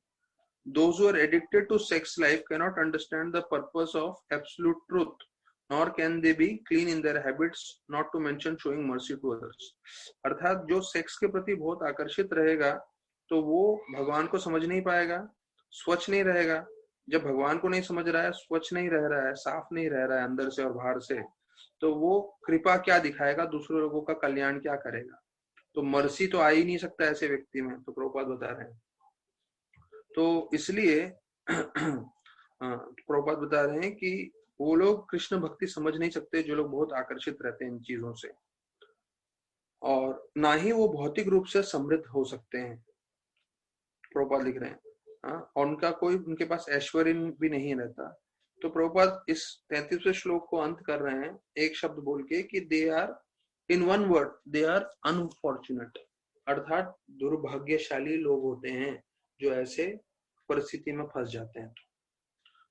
S1: those who are addicted to sex life cannot understand the purpose of absolute truth, nor can they be clean in their habits, not to mention showing mercy to others। अर्थात जो sex के प्रति बहुत आकर्षित रहेगा तो वो भगवान को समझ नहीं पाएगा, स्वच्छ नहीं रहेगा। जब भगवान को नहीं समझ रहा है, स्वच्छ नहीं रह रहा है, साफ नहीं रह रहा है अंदर से और बाहर से, तो वो कृपा क्या दिखाएगा, दूसरे लोगों का कल्याण क्या करेगा। तो मर्सी तो आ ही नहीं सकता ऐसे व्यक्ति में, तो प्रभुपाद बता रहे हैं। तो इसलिए प्रभुपाद बता रहे हैं कि वो लोग कृष्ण भक्ति समझ नहीं सकते जो लोग बहुत आकर्षित रहते हैं इन चीजों से, और ना ही वो भौतिक रूप से समृद्ध हो सकते हैं। प्रभुपाद लिख रहे हैं और उनके पास ऐश्वर्य भी नहीं रहता। तो प्रभुपाद इस 33वें श्लोक को अंत कर रहे हैं एक शब्द बोल के कि they are, in one word, they are unfortunate, अर्थात दुर्भाग्यशाली लोग होते हैं जो ऐसे परिस्थिति में फंस जाते हैं।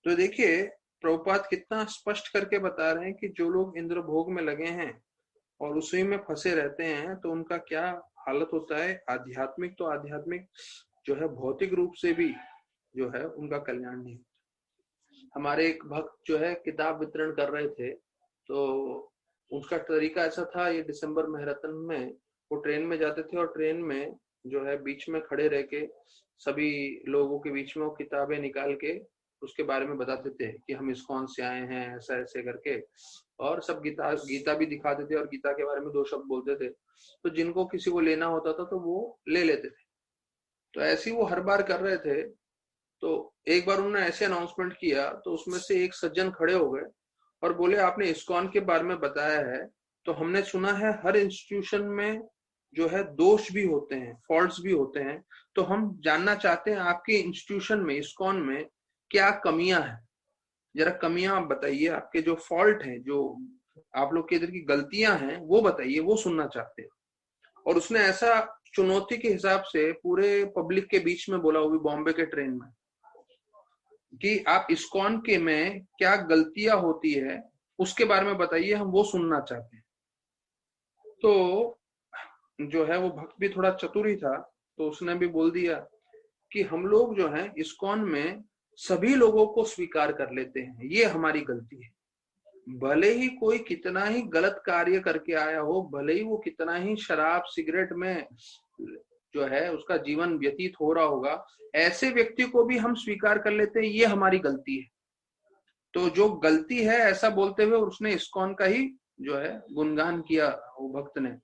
S1: तो देखिए प्रभुपाद कितना स्पष्ट करके बता रहे हैं कि जो लोग इंद्र भोग में लगे हैं और उसी में फंसे रहते हैं तो उनका क्या हालत होता है। आध्यात्मिक तो आध्यात्मिक जो है, भौतिक रूप से भी जो है उनका कल्याण नहीं। हमारे एक भक्त जो है किताब वितरण कर रहे थे, तो उसका तरीका ऐसा था, ये दिसंबर मैराथन में वो ट्रेन में जाते थे और ट्रेन में जो है बीच में खड़े रह के सभी लोगों के बीच में वो किताबें निकाल के उसके बारे में बताते थे कि हम इस्कॉन से आए हैं, ऐसा ऐसे करके, और सब गीता भी दिखाते थे और गीता के बारे में 2 शब्द बोलते थे। तो जिनको किसी को लेना होता था तो वो ले लेते थे। तो ऐसे ही वो हर बार कर रहे थे। तो एक बार उन्होंने ऐसे अनाउंसमेंट किया तो उसमें से एक सज्जन खड़े हो गए और बोले, आपने इस्कॉन के बारे में बताया है, तो हमने सुना है हर इंस्टीट्यूशन में जो है दोष भी होते हैं, फॉल्ट्स भी होते हैं, तो हम जानना चाहते हैं आपके इंस्टीट्यूशन में, इस्कॉन में क्या कमियां हैं, जरा कमियां आप बताइए, आपके जो फॉल्ट हैं, जो आप लोग के इधर की गलतियां हैं वो बताइए, वो सुनना चाहते हैं। और उसने ऐसा चुनौती के हिसाब से पूरे पब्लिक के बीच में बोला, वो भी बॉम्बे के ट्रेन में, कि आप इस्कॉन के में क्या गलतियां होती है उसके बारे में बताइए, हम वो सुनना चाहते हैं। तो जो है वो भक्त भी थोड़ा चतुर ही था, तो उसने भी बोल दिया कि हम लोग जो है इस्कॉन में सभी लोगों को स्वीकार कर लेते हैं, ये हमारी गलती है। भले ही कोई कितना ही गलत कार्य करके आया हो, भले ही वो कितना ही शराब सिगरेट में जो है उसका जीवन व्यतीत हो रहा होगा, ऐसे व्यक्ति को भी हम स्वीकार कर लेते हैं, ये हमारी गलती है। तो जो गलती है ऐसा बोलते हुए उसने इस्कॉन का ही जो है गुणगान किया वो भक्त ने,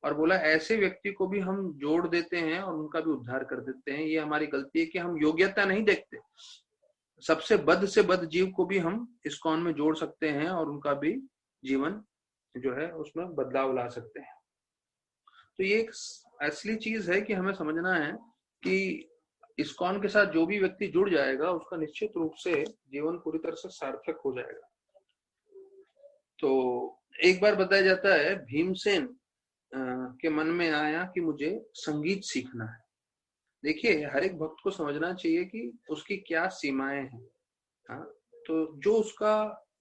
S1: और बोला ऐसे व्यक्ति को भी हम जोड़ देते हैं और उनका भी उद्धार कर देते हैं। ये हमारी गलती है कि हम योग्यता नहीं देखते, सबसे बद से बद जीव को भी हम इस्कॉन में जोड़ सकते हैं और उनका भी जीवन जो है उसमें बदलाव ला सकते हैं। तो ये एक असली चीज है कि हमें समझना है कि इस्कॉन के साथ जो भी व्यक्ति जुड़ जाएगा उसका निश्चित रूप से जीवन पूरी तरह से सार्थक हो जाएगा। तो एक बार बताया जाता है भीमसेन के मन में आया कि मुझे संगीत सीखना है। देखिए, हर एक भक्त को समझना चाहिए कि उसकी क्या सीमाएं हैं। हाँ, तो जो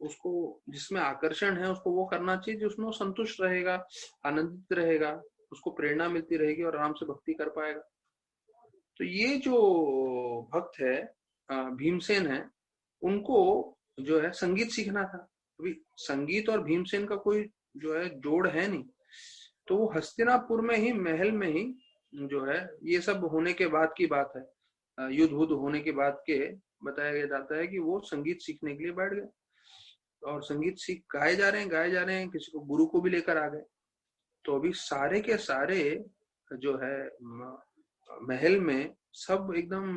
S1: उसको जिसमें आकर्षण है उसको वो करना चाहिए, जिसमें वो संतुष्ट रहेगा, आनंदित रहेगा, उसको प्रेरणा मिलती रहेगी और आराम से भक्ति कर पाएगा। तो ये जो भक्त है भीमसेन है, उनको जो है संगीत सीखना था। अभी संगीत और भीमसेन का कोई जो है जोड़ है नहीं। तो वो हस्तिनापुर में ही, महल में ही जो है, ये सब होने के बाद की बात है, युद्ध वुद्ध होने के बाद के बताया जाता है कि वो संगीत सीखने के लिए बैठ गए और संगीत सीख गाए जा रहे हैं, गाए जा रहे हैं, किसी को गुरु को भी लेकर आ गए। तो अभी सारे के सारे जो है महल में सब एकदम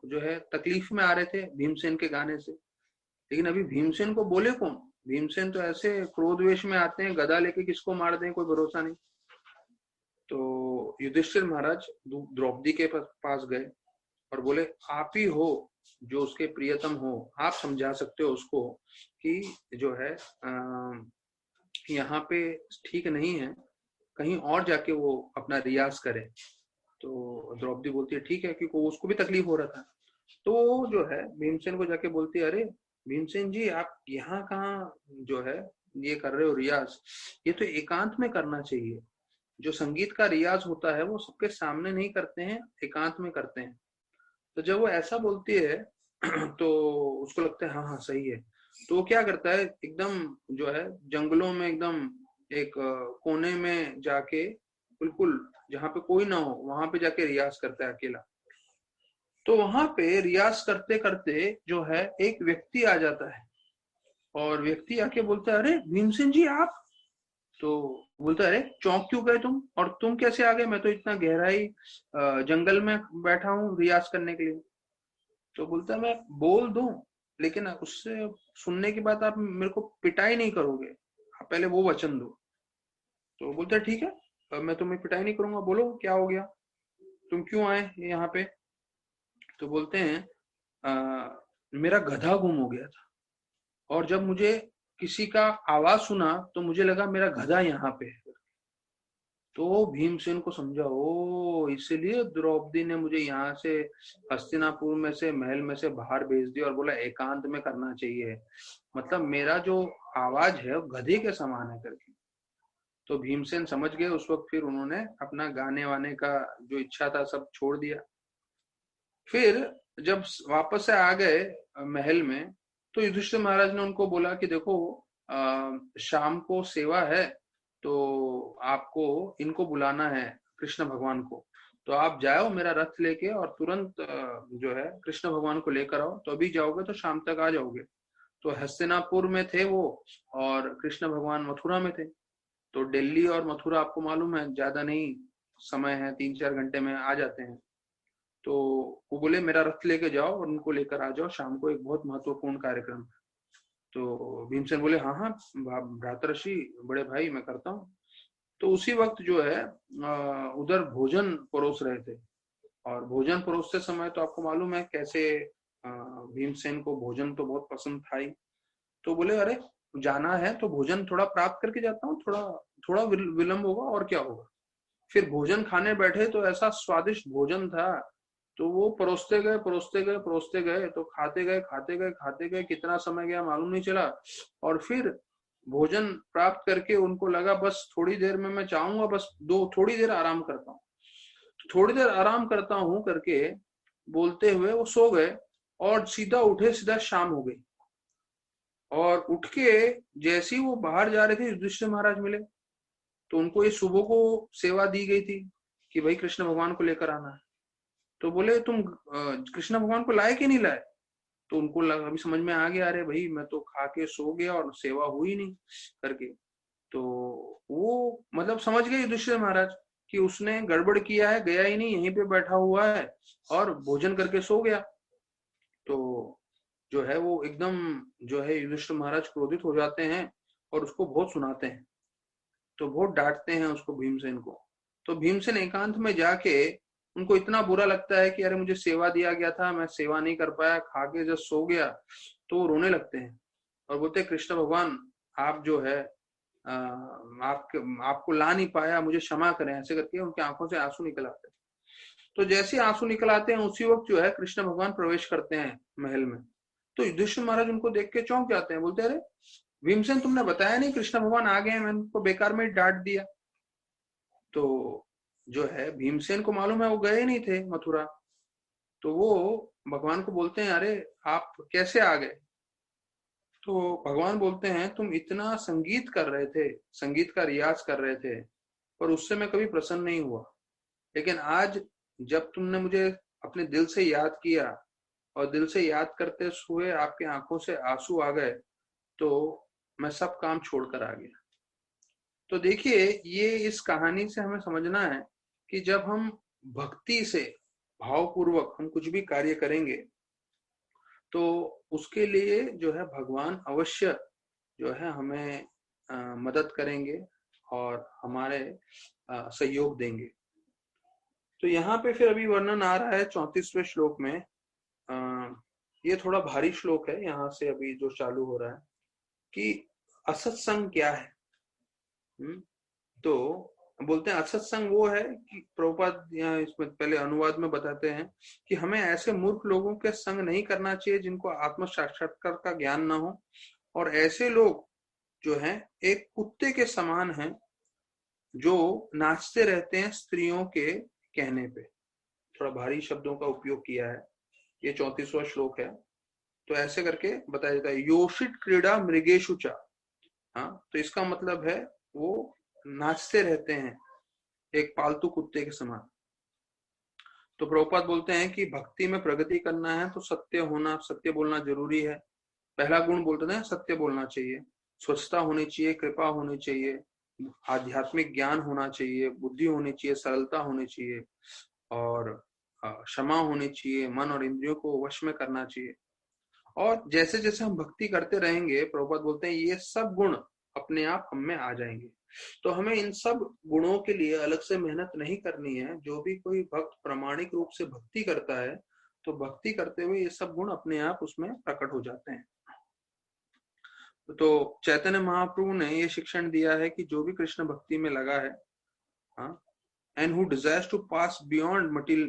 S1: जो है तकलीफ में आ रहे थे भीमसेन के गाने से। लेकिन अभी भीमसेन को बोले कौन? भीमसेन तो ऐसे क्रोधवेश में आते हैं, गदा लेके किसको मार दें कोई भरोसा नहीं। तो युधिष्ठिर महाराज द्रौपदी के पास गए और बोले, आप ही हो जो उसके प्रियतम हो, आप समझा सकते हो उसको कि जो है यहाँ पे ठीक नहीं है, कहीं और जाके वो अपना रियाज करे। तो द्रौपदी बोलती है ठीक है, क्योंकि उसको भी तकलीफ हो रहा था। तो जो है भीमसेन को जाके बोलती है, अरे भीमसेन जी, आप यहाँ कहाँ जो है ये कर रहे हो रियाज? ये तो एकांत में करना चाहिए। जो संगीत का रियाज होता है वो सबके सामने नहीं करते हैं, एकांत में करते हैं। तो जब वो ऐसा बोलती है तो उसको लगता है हाँ हाँ सही है। तो वो क्या करता है, एकदम जो है जंगलों में एकदम एक कोने में जाके, बिल्कुल जहाँ पे कोई ना हो वहां पे जाके रियाज करता है अकेला। तो वहां पे रियाज करते करते जो है एक व्यक्ति आ जाता है और व्यक्ति आके बोलता है, अरे भीमसेन जी आप? तो बोलता है, अरे चौंक क्यों गए तुम, और तुम कैसे आ गए? मैं तो इतना गहराई जंगल में बैठा हूँ रियाज करने के लिए। तो बोलता है, मैं बोल दूं लेकिन उससे सुनने के बाद आप मेरे को पिटाई नहीं करोगे, आप पहले वो वचन दो। तो बोलता है ठीक है, मैं तुम्हें पिटाई नहीं करूंगा, बोलो क्या हो गया, तुम क्यों आए यहाँ पे? तो बोलते हैं, मेरा गधा गुम हो गया था और जब मुझे किसी का आवाज सुना तो मुझे लगा मेरा गधा यहाँ पे है। तो भीमसेन को समझा, ओ इसलिए द्रौपदी ने मुझे यहाँ से हस्तिनापुर में से, महल में से बाहर भेज दिया और बोला एकांत में करना चाहिए, मतलब मेरा जो आवाज है वो गधे के समान है करके। तो भीमसेन समझ गए उस वक्त। फिर उन्होंने अपना गाने वाने का जो इच्छा था सब छोड़ दिया। फिर जब वापस से आ गए महल में, तो युधिष्ठिर महाराज ने उनको बोला कि देखो शाम को सेवा है, तो आपको इनको बुलाना है, कृष्ण भगवान को। तो आप जाओ मेरा रथ लेके और तुरंत जो है कृष्ण भगवान को लेकर आओ, तो अभी जाओगे तो शाम तक आ जाओगे। तो हस्तिनापुर में थे वो और कृष्ण भगवान मथुरा में थे। तो दिल्ली और मथुरा आपको मालूम है ज्यादा नहीं समय है, 3-4 घंटे में आ जाते हैं। तो वो बोले मेरा रथ लेके जाओ और उनको लेकर आ जाओ, शाम को एक बहुत महत्वपूर्ण कार्यक्रम है। तो भीमसेन बोले हाँ हाँ भ्रातर्षि, बड़े भाई मैं करता हूँ। तो उसी वक्त जो है उधर भोजन परोस रहे थे और भोजन परोसते समय तो आपको मालूम है कैसे भीमसेन को भोजन तो बहुत पसंद था ही। तो बोले अरे जाना है तो भोजन थोड़ा प्राप्त करके जाता हूँ, थोड़ा थोड़ा विलंब होगा और क्या होगा। फिर भोजन खाने बैठे तो ऐसा स्वादिष्ट भोजन था, तो वो परोसते गए परोसते गए परोसते गए, तो खाते गए खाते गए खाते गए, कितना समय गया मालूम नहीं चला। और फिर भोजन प्राप्त करके उनको लगा बस थोड़ी देर में मैं चाहूंगा, बस दो थोड़ी देर आराम करता हूँ, थोड़ी देर आराम करता हूँ करके बोलते हुए वो सो गए और सीधा उठे, सीधा शाम हो गई। और उठ के जैसे ही वो बाहर जा रहे थे युधिष्ठिर महाराज मिले। तो उनको ये सुबह को सेवा दी गई थी कि भाई कृष्ण भगवान को लेकर आना है। तो बोले तुम कृष्ण भगवान को लाए कि नहीं लाए? तो उनको अभी समझ में आ गया, अरे भाई मैं तो खा के सो गया और सेवा हुई नहीं करके। तो वो मतलब समझ गए युधिष्ठिर महाराज कि उसने गड़बड़ किया है, गया ही नहीं, यहीं पे बैठा हुआ है और भोजन करके सो गया। तो जो है वो एकदम जो है युधिष्ठिर महाराज क्रोधित हो जाते हैं और उसको बहुत सुनाते हैं, तो बहुत डांटते हैं उसको, भीमसेन को। तो भीमसेन एकांत में जाके उनको इतना बुरा लगता है कि अरे मुझे सेवा दिया गया था, मैं सेवा नहीं कर पाया, खा के जब सो गया। तो वो रोने लगते हैं और बोलते हैं कृष्ण भगवान आप जो है आपको ला नहीं पाया, मुझे क्षमा करें, ऐसे करके उनकी आंखों से आंसू निकल आते हैं। तो जैसे आंसू निकल आते हैं उसी वक्त जो है कृष्ण भगवान प्रवेश करते हैं महल में। तो युधिष्ठिर महाराज उनको देख के चौंक जाते हैं, बोलते हैं अरे भीमसेन तुमने बताया नहीं कृष्ण भगवान आ गए हैं, मैंने उनको बेकार में डांट दिया। तो जो है भीमसेन को मालूम है वो गए नहीं थे मथुरा, तो वो भगवान को बोलते हैं अरे आप कैसे आ गए। तो भगवान बोलते हैं तुम इतना संगीत कर रहे थे, संगीत का रियाज कर रहे थे, पर उससे मैं कभी प्रसन्न नहीं हुआ, लेकिन आज जब तुमने मुझे अपने दिल से याद किया और दिल से याद करते हुए आपके आंखों से आंसू आ गए, तो मैं सब काम छोड़कर आ गया। तो देखिए ये इस कहानी से हमें समझना है कि जब हम भक्ति से भावपूर्वक हम कुछ भी कार्य करेंगे तो उसके लिए जो है भगवान अवश्य जो है हमें मदद करेंगे और हमारे सहयोग देंगे। तो यहाँ पे फिर अभी वर्णन आ रहा है 34वें श्लोक में। ये थोड़ा भारी श्लोक है, यहाँ से अभी जो चालू हो रहा है कि असत्संग क्या है। तो बोलते हैं असत्संग वो है कि प्रभुपाद यहाँ इसमें पहले अनुवाद में बताते हैं कि हमें ऐसे मूर्ख लोगों के संग नहीं करना चाहिए जिनको आत्म साक्षात्कार का ज्ञान ना हो, और ऐसे लोग जो हैं एक कुत्ते के समान हैं जो नाचते रहते हैं स्त्रियों के कहने पे। थोड़ा भारी शब्दों का उपयोग किया है, ये 34वां श्लोक है। तो ऐसे करके बताया जाता है योषित क्रीड़ा मृगेशु चा। हाँ, तो इसका मतलब है वो नाचते रहते हैं एक पालतू कुत्ते के समान। तो प्रभुपाद बोलते हैं कि भक्ति में प्रगति करना है तो सत्य होना, सत्य बोलना जरूरी है। पहला गुण बोलते हैं सत्य बोलना चाहिए, स्वच्छता होनी चाहिए, कृपा होनी चाहिए, आध्यात्मिक ज्ञान होना चाहिए, बुद्धि होनी चाहिए, सरलता होनी चाहिए और क्षमा होनी चाहिए, मन और इंद्रियों को वश में करना चाहिए। और जैसे जैसे हम भक्ति करते रहेंगे प्रभुपाद बोलते हैं ये सब गुण अपने आप हम में आ जाएंगे। तो हमें इन सब गुणों के लिए अलग से मेहनत नहीं करनी है। जो भी कोई भक्त प्रामाणिक रूप से भक्ति करता है तो भक्ति करते हुए ये सब गुण अपने आप उसमें प्रकट हो जाते हैं। तो चैतन्य महाप्रभु ने ये शिक्षण दिया है कि जो भी कृष्ण भक्ति में लगा है, and who desires to pass beyond material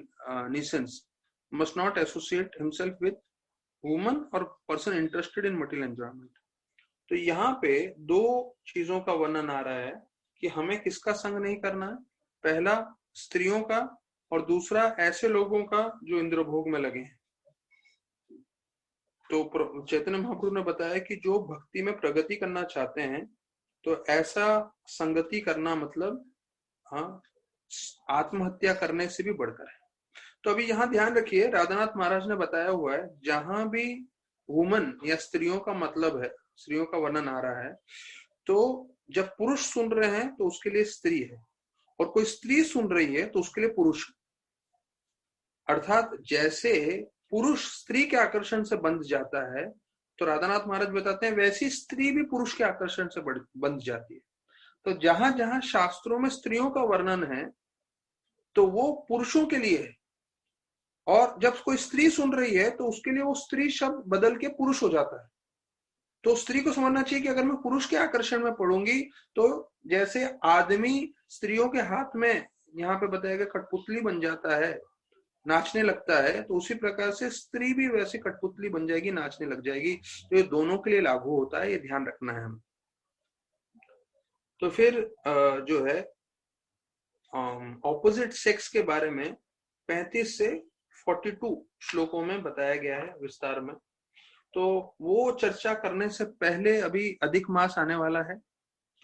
S1: nuisance must not associate himself with woman or person interested in material enjoyment। तो यहाँ पे दो चीजों का वर्णन आ रहा है कि हमें किसका संग नहीं करना है। पहला स्त्रियों का और दूसरा ऐसे लोगों का जो इंद्रभोग में लगे हैं। तो चैतन्य महाप्रभु ने बताया कि जो भक्ति में प्रगति करना चाहते हैं तो ऐसा संगति करना मतलब आत्महत्या करने से भी बढ़कर है। तो अभी यहाँ ध्यान रखिए राधानाथ महाराज ने बताया हुआ है जहां भी वुमन या स्त्रियों का मतलब है, स्त्रियों का वर्णन आ रहा है, तो जब पुरुष सुन रहे हैं तो उसके लिए स्त्री है और कोई स्त्री सुन रही है तो उसके लिए पुरुष। अर्थात जैसे पुरुष स्त्री के आकर्षण से बंध जाता है तो राधानाथ महाराज बताते हैं वैसी स्त्री भी पुरुष के आकर्षण से बंध जाती है। तो जहां जहां शास्त्रों में स्त्रियों का वर्णन है तो वो पुरुषों के लिए है, और जब कोई स्त्री सुन रही है तो उसके लिए वो स्त्री शब्द बदल के पुरुष हो जाता है। तो स्त्री को समझना चाहिए कि अगर मैं पुरुष के आकर्षण में पड़ूंगी तो जैसे आदमी स्त्रियों के हाथ में यहाँ पे बताया गया कठपुतली बन जाता है, नाचने लगता है, तो उसी प्रकार से स्त्री भी वैसे कठपुतली बन जाएगी, नाचने लग जाएगी। तो ये दोनों के लिए लागू होता है, ये ध्यान रखना है हमें। तो फिर जो है ऑपोजिट सेक्स के बारे में 35 से 42 श्लोकों में बताया गया है विस्तार में। तो वो चर्चा करने से पहले अभी अधिक मास आने वाला है,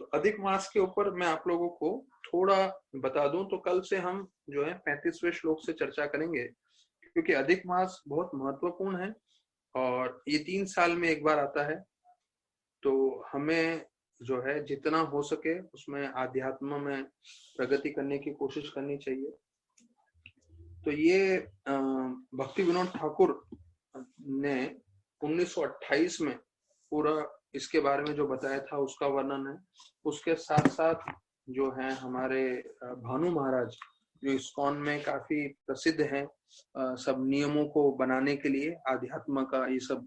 S1: तो अधिक मास के ऊपर मैं आप लोगों को थोड़ा बता दूं। तो कल से हम जो है 35वें श्लोक से चर्चा करेंगे, क्योंकि अधिक मास बहुत महत्वपूर्ण है और ये 3 साल में एक बार आता है। तो हमें जो है जितना हो सके उसमें आध्यात्म में प्रगति करने की कोशिश करनी चाहिए। तो ये भक्ति विनोद ठाकुर ने 1928 में पूरा इसके बारे में जो बताया था उसका वर्णन है। उसके साथ साथ जो है हमारे भानु महाराज जो इस्कॉन में काफी प्रसिद्ध हैं सब नियमों को बनाने के लिए, आध्यात्म का ये सब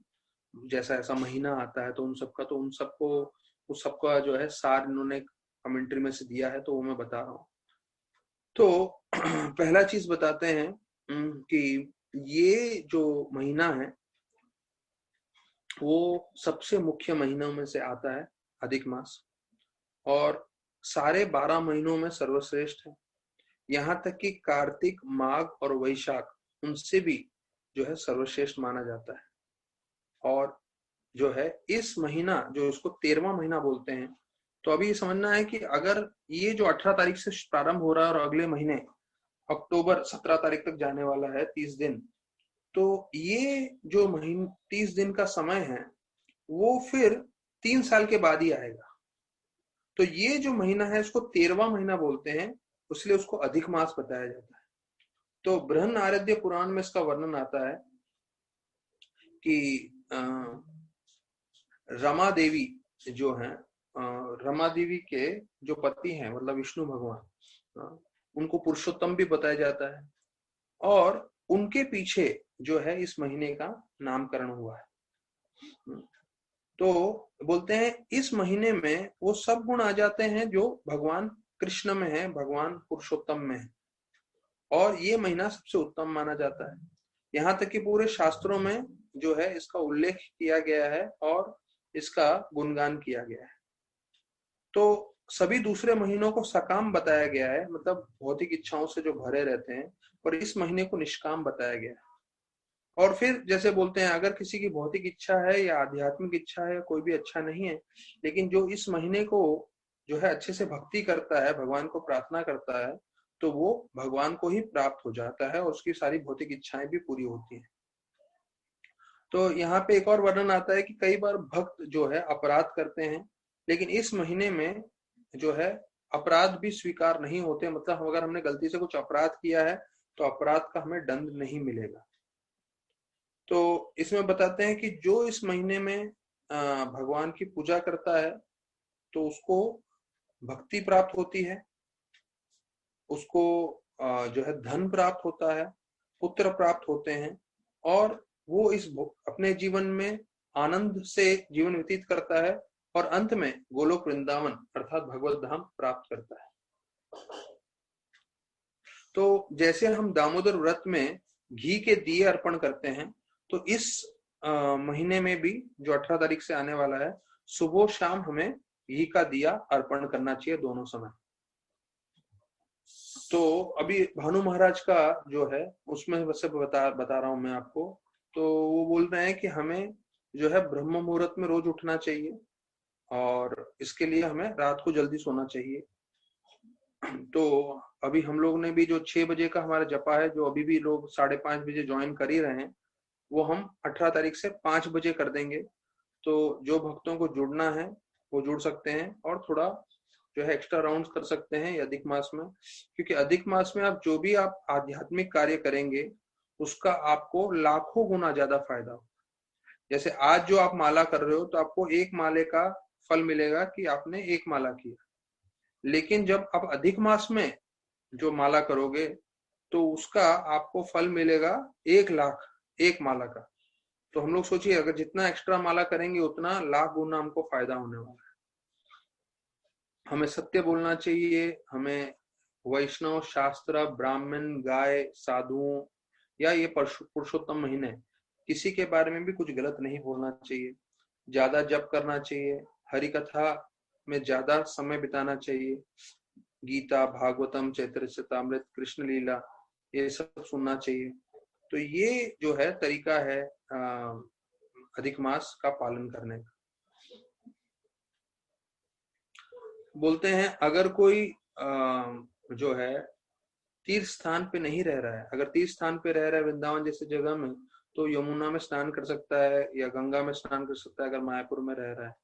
S1: जैसा ऐसा महीना आता है तो उन सबको उस सबका जो है सार इन्होंने कमेंट्री में से दिया है, तो वो मैं बता रहा हूँ। तो पहला चीज बताते हैं कि ये जो महीना है वो सबसे मुख्य महीनों में से आता है, अधिक मास, और सारे 12 महीनों में सर्वश्रेष्ठ है। यहाँ तक कि कार्तिक, माघ और वैशाख उनसे भी जो है सर्वश्रेष्ठ माना जाता है। और जो है इस महीना, जो इसको 13वां महीना बोलते हैं, तो अभी ये समझना है कि अगर ये जो 18 तारीख से प्रारंभ हो रहा है और अगले महीने अक्टूबर 17 तारीख तक जाने वाला है 30 दिन, तो ये जो महीना 30 दिन का समय है वो फिर 3 साल के बाद ही आएगा। तो ये जो महीना है इसको 13वां महीना बोलते हैं, इसलिए उसको अधिक मास बताया जाता है। तो बृहन्नारद्य पुराण में इसका वर्णन आता है कि रमा देवी जो है, रमा देवी के जो पति हैं मतलब विष्णु भगवान, उनको पुरुषोत्तम भी बताया जाता है, और उनके पीछे जो है इस महीने का नामकरण हुआ है। तो बोलते हैं इस महीने में वो सब गुण आ जाते हैं जो भगवान कृष्ण में है, भगवान पुरुषोत्तम में है, और ये महीना सबसे उत्तम माना जाता है। यहाँ तक कि पूरे शास्त्रों में जो है इसका उल्लेख किया गया है और इसका गुणगान किया गया है। तो सभी दूसरे महीनों को सकाम बताया गया है, मतलब भौतिक इच्छाओं से जो भरे रहते हैं, और इस महीने को निष्काम बताया गया है। और फिर जैसे बोलते हैं अगर किसी की भौतिक इच्छा है या आध्यात्मिक इच्छा है, कोई भी अच्छा नहीं है, लेकिन जो इस महीने को जो है अच्छे से भक्ति करता है, भगवान को प्रार्थना करता है, तो वो भगवान को ही प्राप्त हो जाता है और उसकी सारी भौतिक इच्छाएं भी पूरी होती हैं। तो यहाँ पे एक और वर्णन आता है कि कई बार भक्त जो है अपराध करते हैं, लेकिन इस महीने में जो है अपराध भी स्वीकार नहीं होते, मतलब अगर हमने गलती से कुछ अपराध किया है तो अपराध का हमें दंड नहीं मिलेगा। तो इसमें बताते हैं कि जो इस महीने में भगवान की पूजा करता है तो उसको भक्ति प्राप्त होती है, उसको जो है धन प्राप्त होता है, पुत्र प्राप्त होते हैं, और वो इस अपने जीवन में आनंद से जीवन व्यतीत करता है, और अंत में गोलोक वृंदावन अर्थात भगवत धाम प्राप्त करता है। तो जैसे हम दामोदर व्रत में घी के दिए अर्पण करते हैं, तो इस महीने में भी जो 18 तारीख से आने वाला है, सुबह शाम हमें घी का दिया अर्पण करना चाहिए, दोनों समय। तो अभी भानु महाराज का जो है उसमें वैसे बता रहा हूं मैं आपको। तो वो बोल रहे हैं कि हमें जो है ब्रह्म मुहूर्त में रोज उठना चाहिए, और इसके लिए हमें रात को जल्दी सोना चाहिए। तो अभी हम लोग ने भी जो 6 बजे का हमारा जपा है, जो अभी भी लोग 5:30 बजे ज्वाइन कर ही रहे हैं, वो हम 18 तारीख से 5 बजे कर देंगे। तो जो भक्तों को जुड़ना है वो जुड़ सकते हैं, और थोड़ा जो है एक्स्ट्रा राउंड्स कर सकते हैं अधिक मास में, क्योंकि अधिक मास में आप जो भी आप आध्यात्मिक कार्य करेंगे उसका आपको लाखों गुना ज्यादा फायदा हो। जैसे आज जो आप माला कर रहे हो तो आपको एक माले का फल मिलेगा कि आपने एक माला किया, लेकिन जब आप अधिक मास में जो माला करोगे तो उसका आपको फल मिलेगा 1,00,000 एक माला का। तो हम लोग सोचिए अगर जितना एक्स्ट्रा माला करेंगे उतना लाख गुना हमको फायदा होने वाला है। हमें सत्य बोलना चाहिए, हमें वैष्णव, शास्त्र, ब्राह्मण, गाय, साधुओं या ये पुरुषोत्तम महीने किसी के बारे में भी कुछ गलत नहीं बोलना चाहिए। ज्यादा जप करना चाहिए, हरि कथा में ज्यादा समय बिताना चाहिए, गीता, भागवतम, चैतन्यचरितामृत, कृष्ण लीला, ये सब सुनना चाहिए। तो ये जो है तरीका है अधिक मास का पालन करने का। बोलते हैं अगर कोई जो है तीर्थ स्थान पे नहीं रह रहा है, अगर तीर्थ स्थान पे रह रहा है वृंदावन जैसे जगह में, तो यमुना में स्नान कर सकता है या गंगा में स्नान कर सकता है अगर मायापुर में रह रहा है।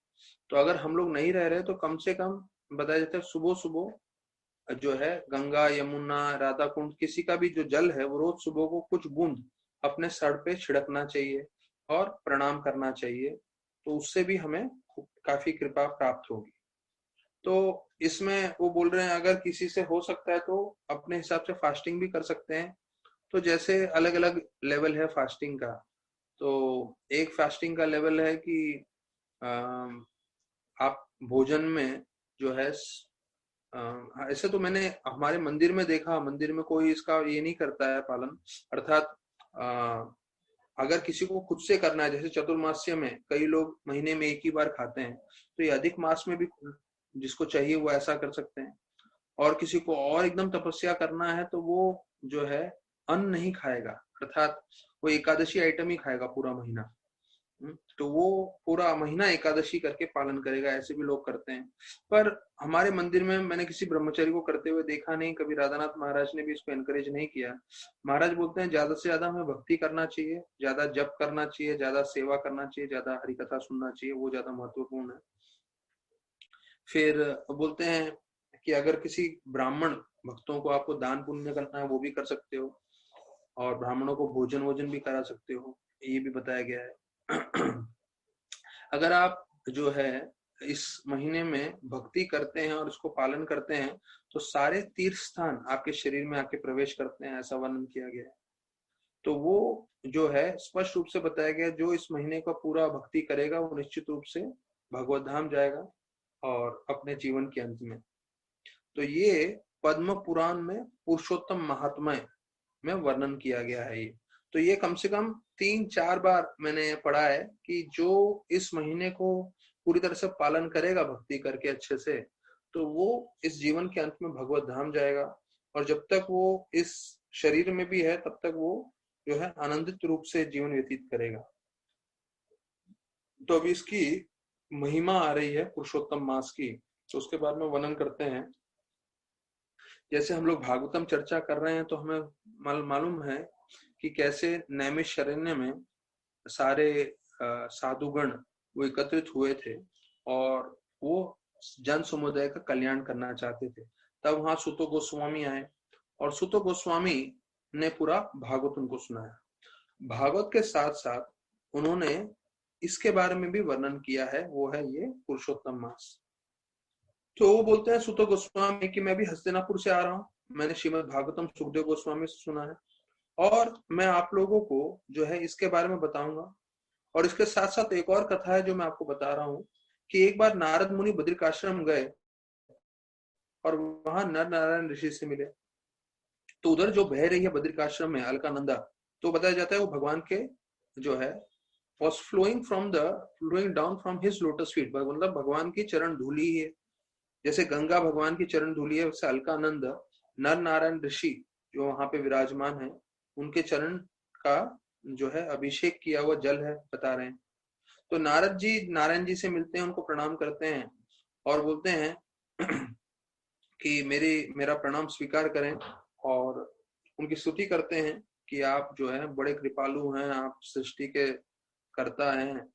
S1: तो अगर हम लोग नहीं रह रहे तो कम से कम बताया जाता है सुबह सुबह जो है गंगा, यमुना, राधा कुंड, किसी का भी जो जल है वो रोज सुबह को कुछ बूंद अपने सर पे छिड़कना चाहिए और प्रणाम करना चाहिए, तो उससे भी हमें काफी कृपा प्राप्त होगी। तो इसमें वो बोल रहे हैं अगर किसी से हो सकता है तो अपने हिसाब से फास्टिंग भी कर सकते हैं। तो जैसे अलग अलग लेवल है फास्टिंग का। तो एक फास्टिंग का लेवल है कि आप भोजन में जो है ऐसे तो मैंने हमारे मंदिर में देखा, मंदिर में कोई इसका ये नहीं करता है पालन, अर्थात अगर किसी को खुद से करना है, जैसे चतुर्मास्य में कई लोग महीने में एक ही बार खाते हैं, तो ये अधिक मास में भी जिसको चाहिए वो ऐसा कर सकते हैं। और किसी को और एकदम तपस्या करना है तो वो जो है अन्न नहीं खाएगा, अर्थात वो एकादशी आइटम ही खाएगा पूरा महीना। तो वो पूरा महीना एकादशी करके पालन करेगा, ऐसे भी लोग करते हैं। पर हमारे मंदिर में मैंने किसी ब्रह्मचारी को करते हुए देखा नहीं, कभी राधानाथ महाराज ने भी इसको एनकरेज नहीं किया। महाराज बोलते हैं ज्यादा से ज्यादा हमें भक्ति करना चाहिए, ज्यादा जप करना चाहिए, ज्यादा सेवा करना चाहिए, ज्यादा हरिकथा सुनना चाहिए, वो ज्यादा महत्वपूर्ण है। फिर बोलते हैं कि अगर किसी ब्राह्मण भक्तों को आपको दान पुण्य करना है वो भी कर सकते हो, और ब्राह्मणों को भोजन वोजन भी करा सकते हो, ये भी बताया गया है। अगर आप जो है इस महीने में भक्ति करते हैं और इसको पालन करते हैं तो सारे तीर्थ स्थान आपके शरीर में आके प्रवेश करते हैं, ऐसा वर्णन किया गया है। तो वो जो है स्पष्ट रूप से बताया गया, जो इस महीने का पूरा भक्ति करेगा वो निश्चित रूप से भगवत धाम जाएगा और अपने जीवन के अंत में। तो ये पद्म पुराण में पुरुषोत्तम महात्म्य में वर्णन किया गया है। ये तो ये कम से कम 3-4 बार मैंने पढ़ा है कि जो इस महीने को पूरी तरह से पालन करेगा भक्ति करके अच्छे से, तो वो इस जीवन के अंत में भगवत धाम जाएगा, और जब तक वो इस शरीर में भी है तब तक वो जो है आनंदित रूप से जीवन व्यतीत करेगा। तो अभी इसकी महिमा आ रही है पुरुषोत्तम मास की, तो उसके बारे में वर्णन करते हैं। जैसे हम लोग भागवतम चर्चा कर रहे हैं तो हमें मालूम है कि कैसे नैमिषारण्य में सारे साधुगण वो एकत्रित हुए थे और वो जन समुदाय का कल्याण करना चाहते थे। तब वहां सुतो गोस्वामी आए और सुतो गोस्वामी ने पूरा भागवत उनको सुनाया। भागवत के साथ साथ उन्होंने इसके बारे में भी वर्णन किया है, वो है ये पुरुषोत्तम मास। तो वो बोलते हैं सुतो गोस्वामी कि मैं भी हस्तिनापुर से आ रहा हूँ, मैंने श्रीमद् भागवतम सुखदेव गोस्वामी से सुना है और मैं आप लोगों को जो है इसके बारे में बताऊंगा। और इसके साथ साथ एक और कथा है जो मैं आपको बता रहा हूँ कि एक बार नारद मुनि बद्रिकाश्रम गए और वहां नर नारायण ऋषि से मिले। तो उधर जो बह रही है बद्रिकाश्रम में अलकानंदा, तो बताया जाता है वो भगवान के जो है was flowing down from his lotus feet, मतलब भगवान की चरण धूली ही है। जैसे गंगा भगवान की चरण धूली है, वैसे अलकानंद नर नारायण ऋषि जो वहां पे विराजमान है उनके चरण का जो है अभिषेक किया हुआ जल है, बता रहे हैं। तो नारद जी नारायण जी से मिलते हैं, उनको प्रणाम करते हैं और बोलते हैं कि मेरा प्रणाम स्वीकार करें, और उनकी स्तुति करते हैं कि आप जो है बड़े कृपालु हैं, आप सृष्टि के कर्ता हैं,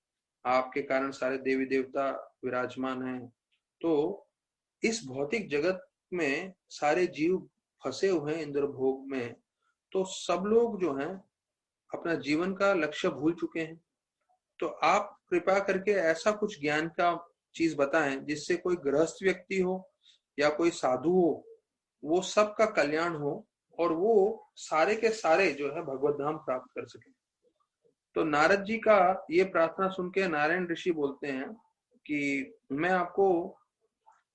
S1: आपके कारण सारे देवी देवता विराजमान हैं। तो इस भौतिक जगत में सारे जीव फंसे हुए हैं इंद्र भोग में, तो सब लोग जो हैं अपना जीवन का लक्ष्य भूल चुके हैं। तो आप कृपा करके ऐसा कुछ ज्ञान का चीज बताएं जिससे कोई गृहस्थ व्यक्ति हो या कोई साधु हो, वो सबका कल्याण हो और वो सारे के सारे जो है भगवत धाम प्राप्त कर सके। तो नारद जी का ये प्रार्थना सुन के नारायण ऋषि बोलते हैं कि मैं आपको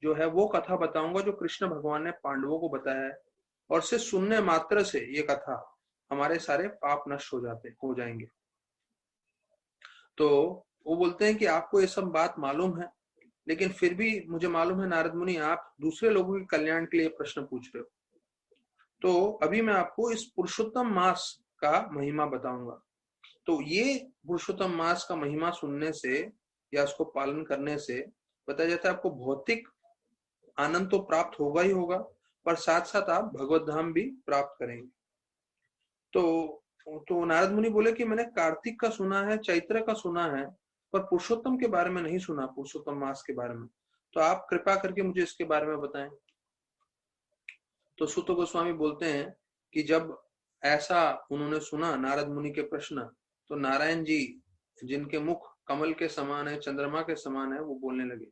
S1: जो है वो कथा बताऊंगा जो कृष्ण भगवान ने पांडवों को बताया है, और सिर्फ सुनने मात्र से ये कथा हमारे सारे पाप नष्ट हो जाएंगे। तो वो बोलते हैं कि आपको ये सब बात मालूम है, लेकिन फिर भी मुझे मालूम है नारद मुनि आप दूसरे लोगों के कल्याण के लिए प्रश्न पूछ रहे हो। तो अभी मैं आपको इस पुरुषोत्तम मास का महिमा बताऊंगा। तो ये पुरुषोत्तम मास का महिमा सुनने से या उसको पालन करने से बताया जाता है आपको भौतिक आनंद तो प्राप्त होगा ही होगा, पर साथ साथ आप भगवत धाम भी प्राप्त करेंगे। तो नारद मुनि बोले कि मैंने कार्तिक का सुना है, चैत्र का सुना है, पर पुरुषोत्तम के बारे में नहीं सुना, पुरुषोत्तम मास के बारे में। तो आप कृपा करके मुझे इसके बारे में बताएं। तो सुत गोस्वामी बोलते हैं कि जब ऐसा उन्होंने सुना नारद मुनि के प्रश्न, तो नारायण जी जिनके मुख कमल के समान है, चंद्रमा के समान है, वो बोलने लगे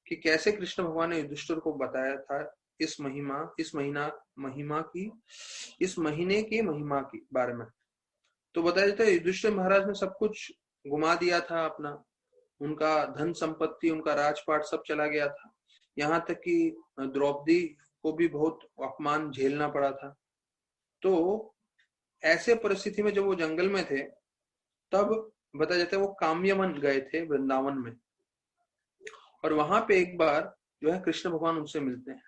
S1: कि कैसे कृष्ण भगवान ने युधिष्ठिर को बताया था इस महीने की महिमा की बारे में। तो बताया जाता है युधिष्ठिर महाराज ने सब कुछ घुमा दिया था अपना, उनका धन संपत्ति, उनका राजपाट सब चला गया था। यहाँ तक कि द्रौपदी को भी बहुत अपमान झेलना पड़ा था। तो ऐसे परिस्थिति में जब वो जंगल में थे, तब बताया जाता है वो काम्यवन गए थे वृंदावन में, और वहां पे एक बार जो है कृष्ण भगवान उनसे मिलते हैं।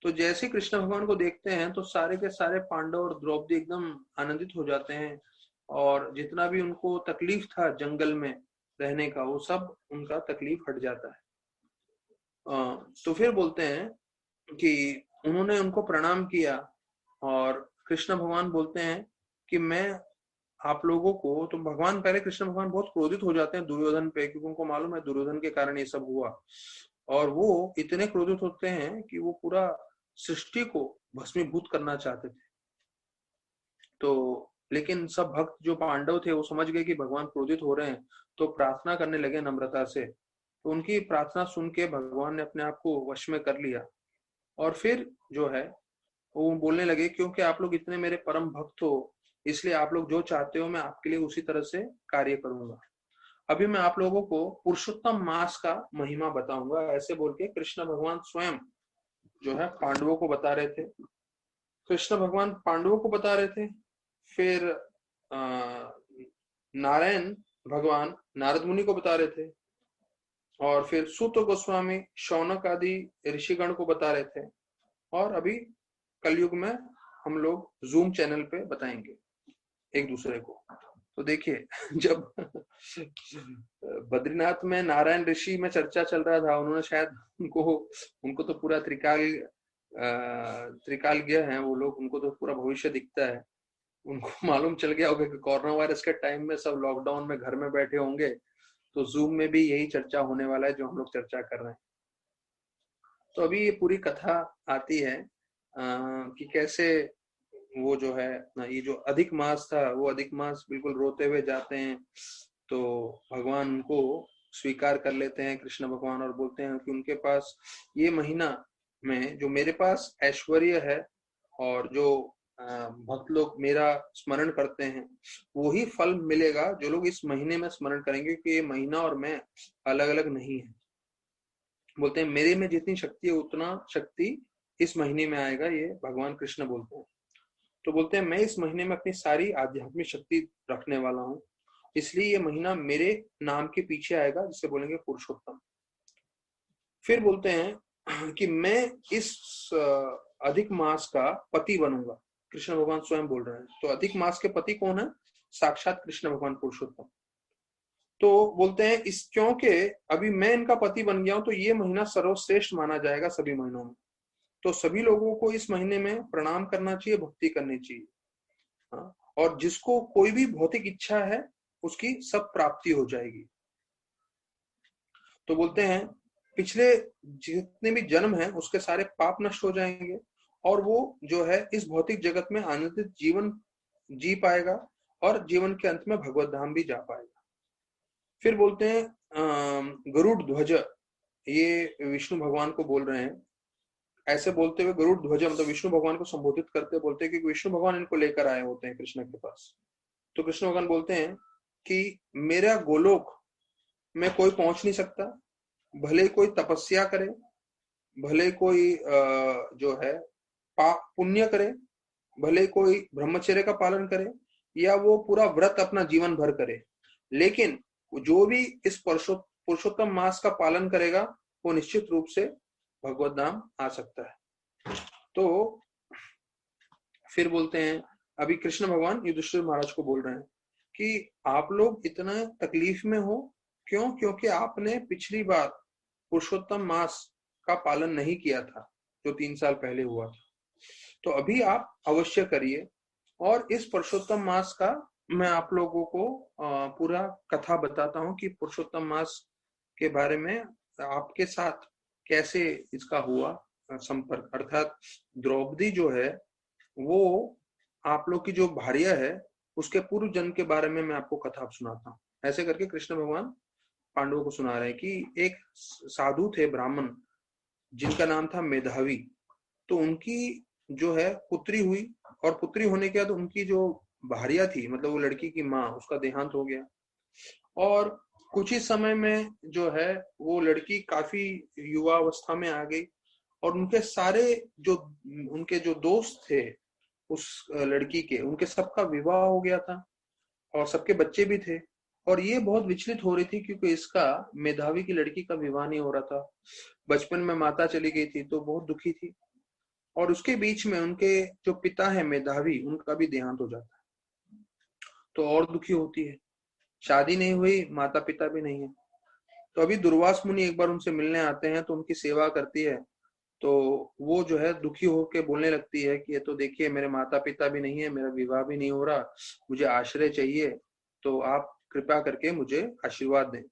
S1: तो जैसे कृष्ण भगवान को देखते हैं तो सारे के सारे पांडव और द्रौपदी एकदम आनंदित हो जाते हैं, और जितना भी उनको तकलीफ था जंगल में रहने का, वो सब उनका तकलीफ हट जाता है। तो फिर बोलते हैं कि उन्होंने उनको प्रणाम किया, और कृष्ण भगवान बोलते हैं कि मैं आप लोगों को, तो भगवान, पहले कृष्ण भगवान बहुत क्रोधित हो जाते हैं दुर्योधन पे, क्योंकि उनको मालूम है दुर्योधन के कारण ये सब हुआ, और वो इतने क्रोधित होते हैं कि वो पूरा सृष्टि को भस्मीभूत करना चाहते थे। तो लेकिन सब भक्त जो पांडव थे वो समझ गए कि भगवान क्रोधित हो रहे हैं, तो प्रार्थना करने लगे नम्रता से। तो उनकी प्रार्थना सुन के भगवान ने अपने आप को वश में कर लिया, और फिर जो है वो बोलने लगे, क्योंकि आप लोग इतने मेरे परम भक्त हो, इसलिए आप लोग जो चाहते हो मैं आपके लिए उसी तरह से कार्य करूंगा। अभी मैं आप लोगों को पुरुषोत्तम मास का महिमा बताऊंगा, ऐसे बोल के कृष्ण भगवान स्वयं जो है पांडवों को बता रहे थे। कृष्ण भगवान पांडवों को बता रहे थे, फिर नारायण भगवान नारद मुनि को बता रहे थे, और फिर सूत गोस्वामी शौनक आदि ऋषिगण को बता रहे थे, और अभी कलयुग में हम लोग जूम चैनल पे बताएंगे एक दूसरे को। तो देखिए, जब बद्रीनाथ में नारायण ऋषि में चर्चा चल रहा था, उन्होंने शायद उनको तो पूरा त्रिकालज्ञ हैं वो लोग, उनको तो पूरा भविष्य दिखता है। उनको मालूम चल गया होगा कि कोरोना वायरस के टाइम में सब लॉकडाउन में घर में बैठे होंगे, तो जूम में भी यही चर्चा होने वाला है जो हम लोग चर्चा कर रहे हैं। तो अभी ये पूरी कथा आती है कि कैसे वो जो है, ये जो अधिक मास था, वो अधिक मास बिल्कुल रोते हुए जाते हैं, तो भगवान उनको स्वीकार कर लेते हैं कृष्ण भगवान, और बोलते हैं कि उनके पास ये महीना में जो मेरे पास ऐश्वर्य है, और जो भक्त लोग मेरा स्मरण करते हैं, वही फल मिलेगा जो लोग इस महीने में स्मरण करेंगे, क्योंकि ये महीना और मैं अलग अलग नहीं है। बोलते हैं मेरे में जितनी शक्ति है उतना शक्ति इस महीने में आएगा, ये भगवान कृष्ण बोलते हैं। तो बोलते हैं मैं इस महीने में अपनी सारी आध्यात्मिक शक्ति रखने वाला हूँ, इसलिए ये महीना मेरे नाम के पीछे आएगा, जिसे बोलेंगे पुरुषोत्तम। फिर बोलते हैं कि मैं इस अधिक मास का पति बनूंगा, कृष्ण भगवान स्वयं बोल रहे हैं। तो अधिक मास के पति कौन है? साक्षात कृष्ण भगवान पुरुषोत्तम। तो बोलते हैं इस, क्योंकि अभी मैं इनका पति बन गया हूं, तो ये महीना सर्वश्रेष्ठ माना जाएगा सभी महीनों में। तो सभी लोगों को इस महीने में प्रणाम करना चाहिए, भक्ति करनी चाहिए। हाँ, और जिसको कोई भी भौतिक इच्छा है उसकी सब प्राप्ति हो जाएगी। तो बोलते हैं पिछले जितने भी जन्म हैं उसके सारे पाप नष्ट हो जाएंगे, और वो जो है इस भौतिक जगत में आनंदित जीवन जी पाएगा, और जीवन के अंत में भगवत धाम भी जा पाएगा। फिर बोलते हैं गरुड़ ध्वज, ये विष्णु भगवान को बोल रहे हैं। ऐसे बोलते हुए गरुड़ ध्वज मतलब विष्णु भगवान को संबोधित करते बोलते हैं कि विष्णु भगवान इनको लेकर आए होते हैं कृष्ण के पास। तो कृष्ण भगवान बोलते हैं कि मेरा गोलोक में कोई पहुंच नहीं सकता, भले कोई तपस्या करे, भले कोई जो है पाप पुण्य करे, भले कोई ब्रह्मचर्य का पालन करे, या वो पूरा व्रत अपना जीवन भर करे, लेकिन जो भी इस पुरुषोत्तम मास का पालन करेगा वो निश्चित रूप से भगवत धाम आ सकता है। तो फिर बोलते हैं, अभी कृष्ण भगवान युधिष्ठिर महाराज को बोल रहे हैं कि आप लोग इतना तकलीफ में हो क्यों? क्योंकि आपने पिछली बार पुरुषोत्तम मास का पालन नहीं किया था जो 3 साल पहले हुआ था। तो अभी आप अवश्य करिए, और इस पुरुषोत्तम मास का मैं आप लोगों को पूरा कथा बताता हूँ कि पुरुषोत्तम मास के बारे में आपके साथ कैसे इसका हुआ संपर्क। अर्थात द्रौपदी जो है वो आप लोग की जो भार्या है उसके पूर्व जन्म के बारे में मैं आपको कथा सुनाता हूँ। ऐसे करके कृष्ण भगवान पांडवों को सुना रहे हैं कि एक साधु थे ब्राह्मण जिनका नाम था मेधावी। तो उनकी जो है पुत्री हुई, और पुत्री होने के बाद उनकी जो भार्या थी, मतलब वो लड़की की माँ, उसका देहांत हो गया। और कुछ ही समय में जो है वो लड़की काफी युवा अवस्था में आ गई और उनके सारे जो उनके जो दोस्त थे उस लड़की के, उनके सबका विवाह हो गया था और सबके बच्चे भी थे। और ये बहुत विचलित हो रही थी क्योंकि इसका, मेधावी की लड़की का विवाह नहीं हो रहा था। बचपन में माता चली गई थी तो बहुत दुखी थी। और उसके बीच में उनके जो पिता है मेधावी, उनका भी देहांत हो जाता है तो और दुखी होती है। शादी नहीं हुई, माता पिता भी नहीं है। तो अभी दुर्वास मुनि एक बार उनसे मिलने आते हैं तो उनकी सेवा करती है। तो वो जो है दुखी होकर बोलने लगती है कि ये तो देखिए मेरे माता पिता भी नहीं है, मेरा विवाह भी नहीं हो रहा, मुझे आश्रय चाहिए, तो आप कृपा करके मुझे आशीर्वाद दें।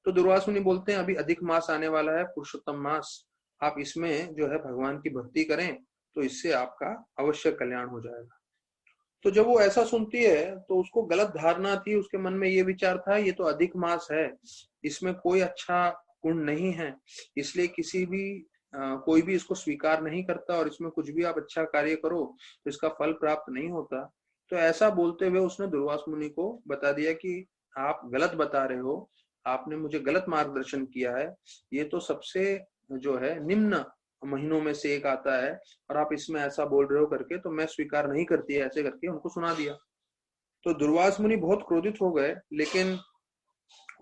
S1: तो दुर्वास मुनि बोलते हैं अभी अधिक मास आने वाला है, पुरुषोत्तम मास, आप इसमें जो है भगवान की भक्ति करें तो इससे आपका अवश्य कल्याण हो जाएगा। तो जब वो ऐसा सुनती है तो उसको गलत धारणा थी, उसके मन में ये विचार था ये तो अधिक मास है, इसमें कोई अच्छा गुण नहीं है, इसलिए किसी भी कोई भी इसको स्वीकार नहीं करता और इसमें कुछ भी आप अच्छा कार्य करो तो इसका फल प्राप्त नहीं होता। तो ऐसा बोलते हुए उसने दुर्वास मुनि को बता दिया कि आप गलत बता रहे हो, आपने मुझे गलत मार्गदर्शन किया है, ये तो सबसे जो है निम्न महीनों में से एक आता है और आप इसमें ऐसा बोल रहे हो करके, तो मैं स्वीकार नहीं करती है, ऐसे करके उनको सुना दिया। तो दुर्वास मुनि बहुत क्रोधित हो गए, लेकिन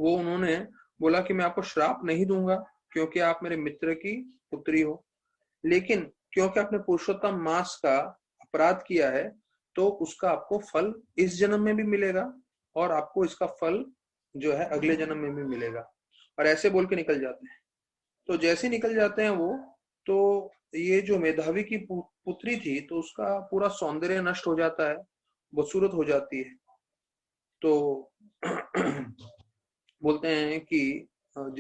S1: वो उन्होंने बोला कि मैं आपको श्राप नहीं दूंगा क्योंकि आप मेरे मित्र की पुत्री हो, लेकिन क्योंकि आपने पुरुषोत्तम मास का अपराध किया है तो उसका आपको फल इस जन्म में भी मिलेगा और आपको इसका फल जो है अगले जन्म में भी मिलेगा। और ऐसे बोल के निकल जाते हैं। तो जैसे निकल जाते हैं वो, तो ये जो मेधावी की पुत्री थी तो उसका पूरा सौंदर्य नष्ट हो जाता है, बदसूरत हो जाती है। तो बोलते हैं कि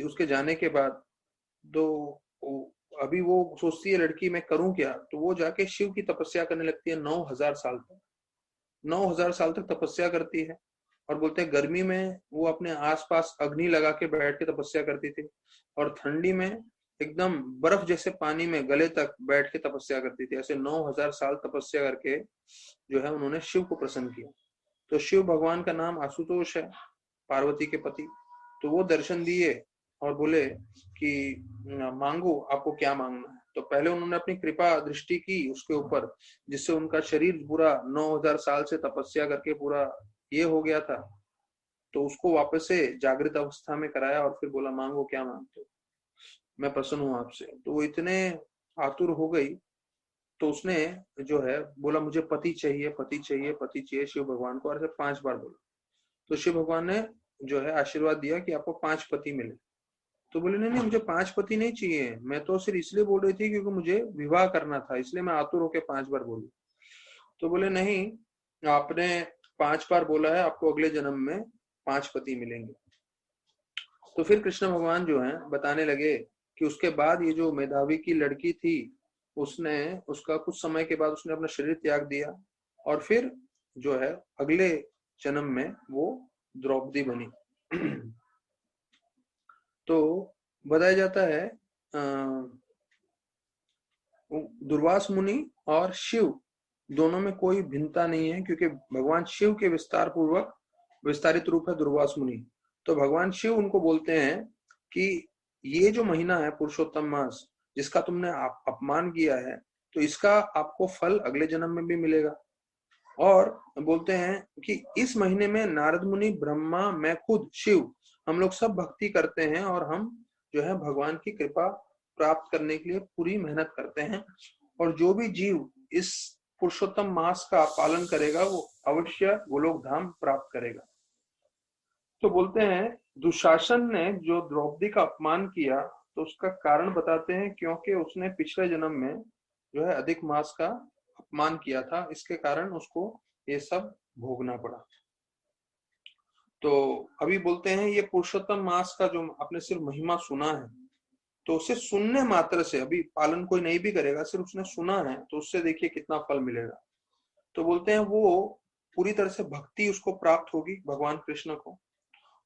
S1: उसके जाने के बाद तो अभी वो सोचती है लड़की मैं करूं क्या, तो वो जाके शिव की तपस्या करने लगती है 9,000 साल तक। 9,000 साल तक तपस्या करती है। और बोलते हैं गर्मी में वो अपने आसपास अग्नि लगा के बैठ के तपस्या करती थी और ठंडी में एकदम बर्फ जैसे पानी में गले तक बैठ के तपस्या करती थी। ऐसे 9,000 साल तपस्या करके जो है उन्होंने शिव को प्रसन्न किया। तो शिव भगवान का नाम आशुतोष है, पार्वती के पति। तो वो दर्शन दिए और बोले कि मांगो, आपको क्या मांगना है। तो पहले उन्होंने अपनी कृपा दृष्टि की उसके ऊपर, जिससे उनका शरीर पूरा 9,000 साल से तपस्या करके पूरा ये हो गया था। तो उसको वापस से जागृत अवस्था में कराया और फिर बोला मांगो क्या मांगते हो, मैं प्रसन्न हूं आपसे। तो वो इतने आतुर हो गई, तो उसने जो है बोला मुझे पति चाहिए, पति चाहिए, पति चाहिए शिव भगवान को, और ऐसे 5 बार बोला। तो शिव भगवान ने जो है आशीर्वाद दिया कि आपको 5 पति मिले। तो बोले नहीं नहीं, मुझे 5 पति नहीं चाहिए, मैं तो सिर्फ इसलिए बोल रही थी क्योंकि मुझे विवाह करना था, इसलिए मैं आतुर होकर 5 बार बोली। तो बोले नहीं, आपने 5 बार बोला है, आपको अगले जन्म में 5 पति मिलेंगे। तो फिर कृष्ण भगवान जो है बताने लगे कि उसके बाद ये जो मेधावी की लड़की थी, उसने उसका कुछ समय के बाद उसने अपना शरीर त्याग दिया और फिर जो है अगले जन्म में वो द्रौपदी बनी। तो बताया जाता है दुर्वास मुनि और शिव दोनों में कोई भिन्नता नहीं है, क्योंकि भगवान शिव के विस्तार पूर्वक विस्तारित रूप है दुर्वास मुनि। तो भगवान शिव उनको बोलते हैं कि ये जो महीना है पुरुषोत्तम मास, जिसका तुमने अपमान किया है, तो इसका आपको फल अगले जन्म में भी मिलेगा। और बोलते हैं कि इस महीने में नारद मुनि, ब्रह्मा, मैं खुद शिव, हम लोग सब भक्ति करते हैं और हम जो है भगवान की कृपा प्राप्त करने के लिए पूरी मेहनत करते हैं। और जो भी जीव इस पुरुषोत्तम मास का पालन करेगा वो अवश्य गोलोक धाम प्राप्त करेगा। तो बोलते हैं दुशासन ने जो द्रौपदी का अपमान किया तो उसका कारण बताते हैं, क्योंकि उसने पिछले जन्म में जो है अधिक मास का अपमान किया था, इसके कारण उसको ये सब भोगना पड़ा। तो अभी बोलते हैं ये पुरुषोत्तम मास का जो आपने सिर्फ महिमा सुना है, तो उसे सुनने मात्र से, अभी पालन कोई नहीं भी करेगा, सिर्फ उसने सुना है तो उससे देखिए कितना फल मिलेगा। तो बोलते हैं वो पूरी तरह से भक्ति उसको प्राप्त होगी भगवान कृष्ण को,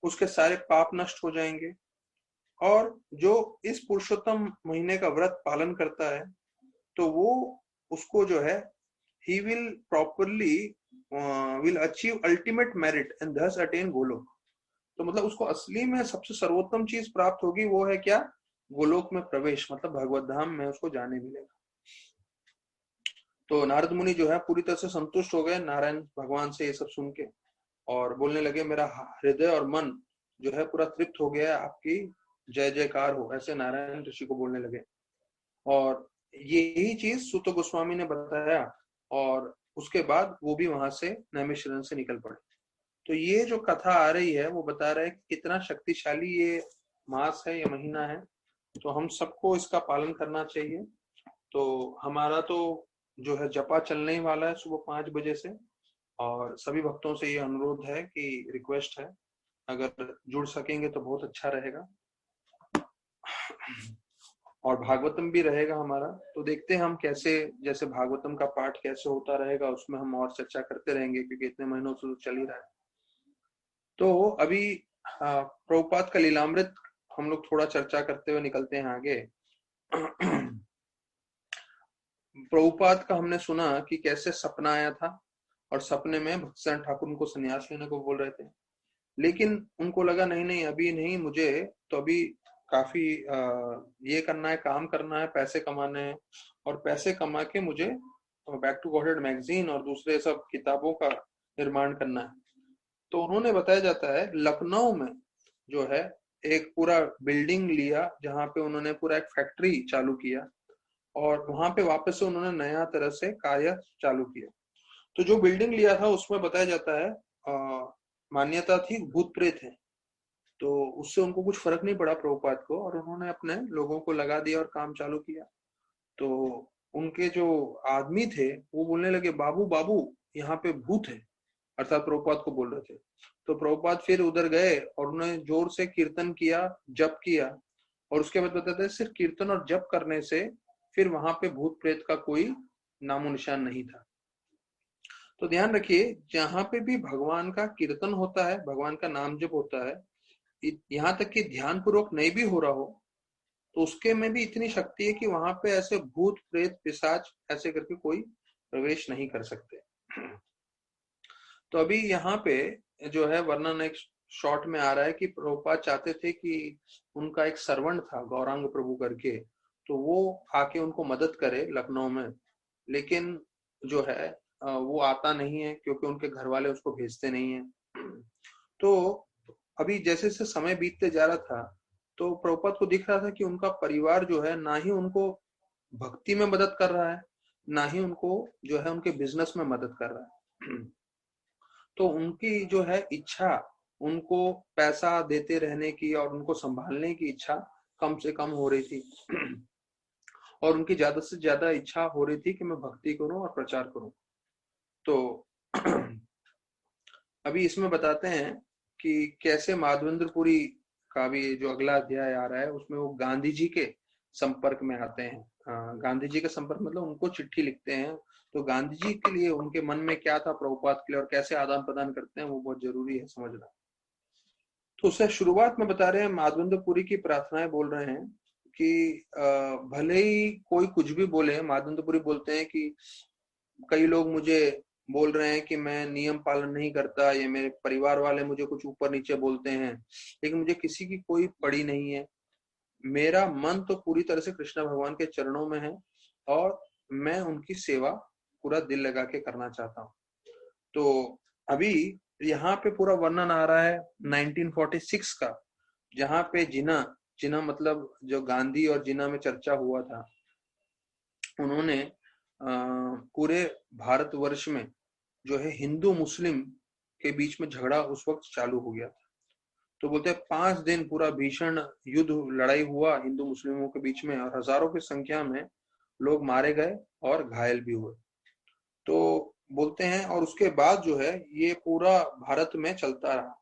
S1: उसके सारे पाप नष्ट हो जाएंगे। और जो इस पुरुषोत्तम महीने का व्रत पालन करता है तो वो उसको जो है he will properly will achieve ultimate merit and thus attain Golok. तो मतलब उसको असली में सबसे सर्वोत्तम चीज प्राप्त होगी, वो है क्या? गोलोक में प्रवेश, मतलब भगवत धाम में उसको जाने मिलेगा। तो नारद मुनि जो है पूरी तरह से संतुष्ट हो गए नारायण भगवान से ये सब सुन के, और बोलने लगे मेरा हृदय और मन जो है पूरा तृप्त हो गया, आपकी जय जयकार हो, ऐसे नारायण ऋषि को बोलने लगे। और यही चीज सूत गोस्वामी ने बताया, और उसके बाद वो भी वहां से नैमिषारण्य से निकल पड़े। तो ये जो कथा आ रही है वो बता रहा है कि कितना शक्तिशाली ये मास है, ये महीना है। तो हम सबको इसका पालन करना चाहिए। तो हमारा तो जो है जपा चलने ही वाला है सुबह 5 बजे से, और सभी भक्तों से ये अनुरोध है कि रिक्वेस्ट है, अगर जुड़ सकेंगे तो बहुत अच्छा रहेगा। और भागवतम भी रहेगा हमारा, तो देखते हैं हम कैसे, जैसे भागवतम का पाठ कैसे होता रहेगा, उसमें हम और चर्चा करते रहेंगे, क्योंकि इतने महीनों से तो चल ही रहा है। तो अभी प्रभुपाद का लीलामृत हम लोग थोड़ा चर्चा करते हुए निकलते हैं आगे। प्रभुपाद का हमने सुना कि कैसे सपना आया था, और सपने में भक्तचरण ठाकुर उनको संन्यास लेने को बोल रहे थे, लेकिन उनको लगा नहीं नहीं अभी नहीं, मुझे तो अभी काफी ये करना है, काम करना है, पैसे कमाने हैं, और पैसे कमा के मुझे बैक टू गॉडहेड मैगजीन और दूसरे सब किताबों का निर्माण करना है। तो उन्होंने, बताया जाता है, लखनऊ में जो है एक पूरा बिल्डिंग लिया, जहाँ पे उन्होंने पूरा एक फैक्ट्री चालू किया, और वहां पे वापस से उन्होंने नया तरह से कार्य चालू किया। तो जो बिल्डिंग लिया था उसमें बताया जाता है मान्यता थी भूत प्रेत है, तो उससे उनको कुछ फर्क नहीं पड़ा प्रभुपाद को, और उन्होंने अपने लोगों को लगा दिया और काम चालू किया। तो उनके जो आदमी थे वो बोलने लगे बाबू बाबू यहाँ पे भूत है, अर्थात प्रभुपाद को बोल रहे थे। तो प्रभुपाद फिर उधर गए और उन्होंने जोर से कीर्तन किया, जप किया, और उसके बाद बताते हैं सिर्फ कीर्तन और जप करने से फिर वहां पे भूत प्रेत का कोई नामो निशान नहीं था। तो ध्यान रखिए, जहां पे भी भगवान का कीर्तन होता है, भगवान का नाम जप होता है, यहाँ तक कि ध्यान पूर्वक नहीं भी हो रहा हो, तो उसके में भी इतनी शक्ति है कि वहां पे ऐसे भूत प्रेत पिशाच ऐसे करके कोई प्रवेश नहीं कर सकते। तो अभी यहाँ पे जो है वर्णन एक शॉर्ट में आ रहा है कि प्रभुपाद चाहते थे कि उनका एक सर्वेंट था गौरांग प्रभु करके, तो वो आके उनको मदद करे लखनऊ में, लेकिन जो है वो आता नहीं है, क्योंकि उनके घर वाले उसको भेजते नहीं है। तो अभी जैसे जैसे समय बीतते जा रहा था, तो प्रभुपाद को दिख रहा था कि उनका परिवार जो है ना ही उनको भक्ति में मदद कर रहा है, ना ही उनको जो है उनके बिजनेस में मदद कर रहा है। तो उनकी जो है इच्छा, उनको पैसा देते रहने की और उनको संभालने की इच्छा कम से कम हो रही थी, और उनकी ज्यादा से ज्यादा इच्छा हो रही थी कि मैं भक्ति करूं और प्रचार करूं। तो अभी इसमें बताते हैं कि कैसे माधवेंद्रपुरी का भी जो अगला अध्याय आ रहा है उसमें वो गांधी जी के संपर्क में आते हैं। गांधी जी के संपर्क मतलब उनको चिट्ठी लिखते हैं, तो गांधी जी के लिए उनके मन में क्या था प्रभुपाद के लिए और कैसे आदान प्रदान करते हैं, वो बहुत जरूरी है समझना। तो उससे शुरुआत में बता रहे हैं, माधवेंद्रपुरी की प्रार्थनाएं बोल रहे हैं कि भले ही कोई कुछ भी बोले, माधवेंद्रपुरी बोलते हैं कि कई लोग मुझे बोल रहे हैं कि मैं नियम पालन नहीं करता, ये मेरे परिवार वाले मुझे कुछ ऊपर नीचे बोलते हैं, लेकिन मुझे किसी की कोई पड़ी नहीं है। मेरा मन तो पूरी तरह से कृष्ण भगवान के चरणों में है, और मैं उनकी सेवा पूरा दिल लगा के करना चाहता हूँ। तो अभी यहाँ पे पूरा वर्णन आ रहा है 1946 का, जहाँ पे जिना, जिना मतलब जो गांधी और जिना में चर्चा हुआ था, उन्होंने पूरे भारतवर्ष में जो है हिंदू मुस्लिम के बीच में झगड़ा उस वक्त चालू हो गया था। तो बोलते हैं 5 दिन पूरा भीषण युद्ध लड़ाई हुआ हिंदू मुस्लिमों के बीच में, और हजारों की संख्या में लोग मारे गए और घायल भी हुए। तो बोलते हैं, और उसके बाद जो है ये पूरा भारत में चलता रहा,